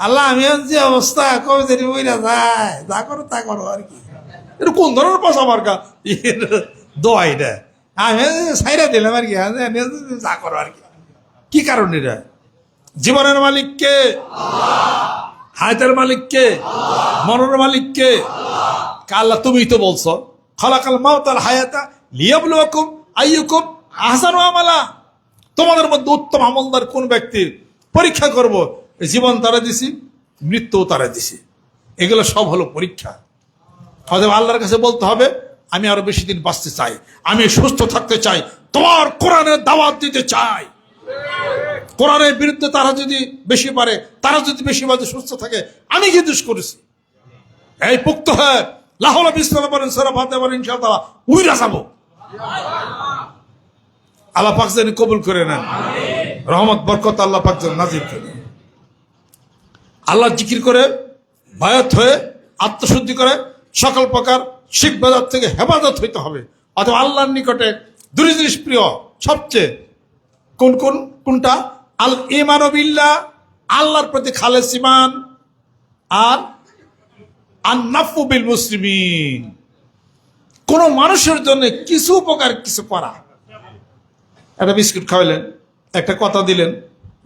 আল্লাহ আমি যে অবস্থা কবে দেরি বইরা যায়, যা করো তা করো আর কি। এটা কোন ধরনের পাশা মার্কা দোয়া, এটা আমি সাইরা দিলাম আর কি, যা করো আর কি। কি কারণ? এটা জীবনের মালিক কে? হায়াতের মালিক কে? মরণের মালিক কে? আল্লাহ তুমিই তো বলছো খালাকাল মাউত ওয়াল হায়াতা লিয়াবলুয়াকুম আইয়ুকুম আহসানু আমালা, তোমাদের মধ্যে উত্তম আমলদার কোন ব্যক্তির পরীক্ষা করব। জীবন তারা দিছি, মৃত্যু তারা দিছি, এগুলো সব হলো পরীক্ষা। অতএব আল্লাহর কাছে বলতে হবে আমি আরো বেশি দিন বাঁচতে চাই, আমি সুস্থ থাকতে চাই, তোমার কোরআনের দাওয়াত দিতে চাই। কোরআনের বিরুদ্ধে তারা যদি বেশি পারে, তারা যদি বেশি বাজে সুস্থ থাকে, আমি কি দোষ করেছি? এই পুক্ত হয়ে লাহলা বিসমিল্লাহ বলেন, সূরা ফাতিহা বলেন, ইনশাআল্লাহ উইরা যাব। আল্লাহ পাক যেন কবুল করে নেন, রহমত বরকত আল্লাহ পাক যেন নাজিল করে। আল্লাহ জিকির করে বায়াত হয়ে আত্মশুদ্ধি করে সকল প্রকার শিরক বেদাত থেকে হেফাজত হইতে হবে। অথবা আল্লাহর নিকটে দুই জিনিস প্রিয় সবচেয়ে, কোনটা? আল ঈমানু বিল্লাহ, আল্লাহর প্রতি খালেস ঈমান, আর আন নাফু বিল মুসলিমিন, কোন মানুষের জন্য কিছু উপকার কিছু করা। একটা বিস্কুট খাওয়াইলেন, একটা কথা দিলেন,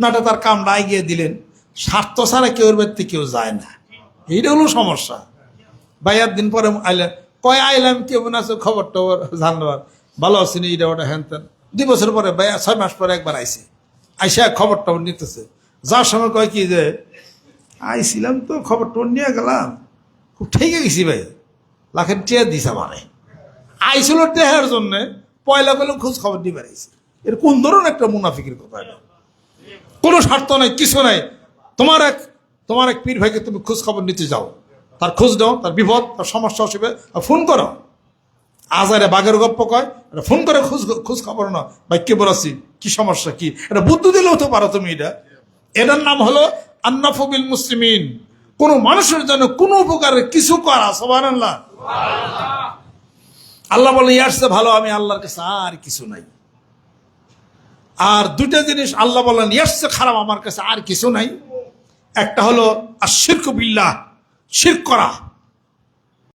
নাটা তার কামটা এগিয়ে দিলেন, স্বার্থ ছাড়া কেউ বাড়িতে কেউ যায় না। এইটা হলো সমস্যা। ভাই একদিন পরে আইলেন, কয় আইলাম, কেমন আছো, খবর টবর জানবার, ভালো আছেন, এইটা ওটা হ্যান তেন। 2 বছর পরে ভাই 6 মাস পরে একবার আইসে, আইসা খবর টবর নিতেছে। যার সময় কয় কি যে আইছিলাম তো, খবর টবর নিয়ে গেলাম, খুব ঠেকে গেছি ভাই, লাখের টিয়া দিছে আমারে। আইছিল টেহার জন্য, পয়লা পেলে খোঁজ খবর নিয়ে বেড়াইছে। এর কোন ধরনের একটা মুনাফিকের কথা? এটা কোনো স্বার্থ নাই, কিছু নাই। তোমার এক পীর ভাইকে তুমি খোঁজ খবর নিতে যাও, তার খোঁজ দাও, তার বিপদ, তার সমস্যা অসুবিধা, ফোন করো। আজারে বাঘের গপ্প কয়, ফোন করে খোঁজ খবর না, ভাই কে বলাছি, কি সমস্যা, কি এটা বুদ্ধি দিলেও তো পারো তুমি। এটার নাম হলো আন্নাফু বিল মুসলিমিন, কোন মানুষের জন্য কোন উপকারের কিছু করা। সুবহানাল্লাহ। আল্লাহ বলে, ইয়ারসে ভালো আমি আল্লাহর কাছে আর কিছু নাই। আর 2টা জিনিস আল্লাহ বলেন, ইয়ারসে খারাপ আমার কাছে আর কিছু নাই। একটা হলো আশিরকু বিল্লাহ, শিরক করা।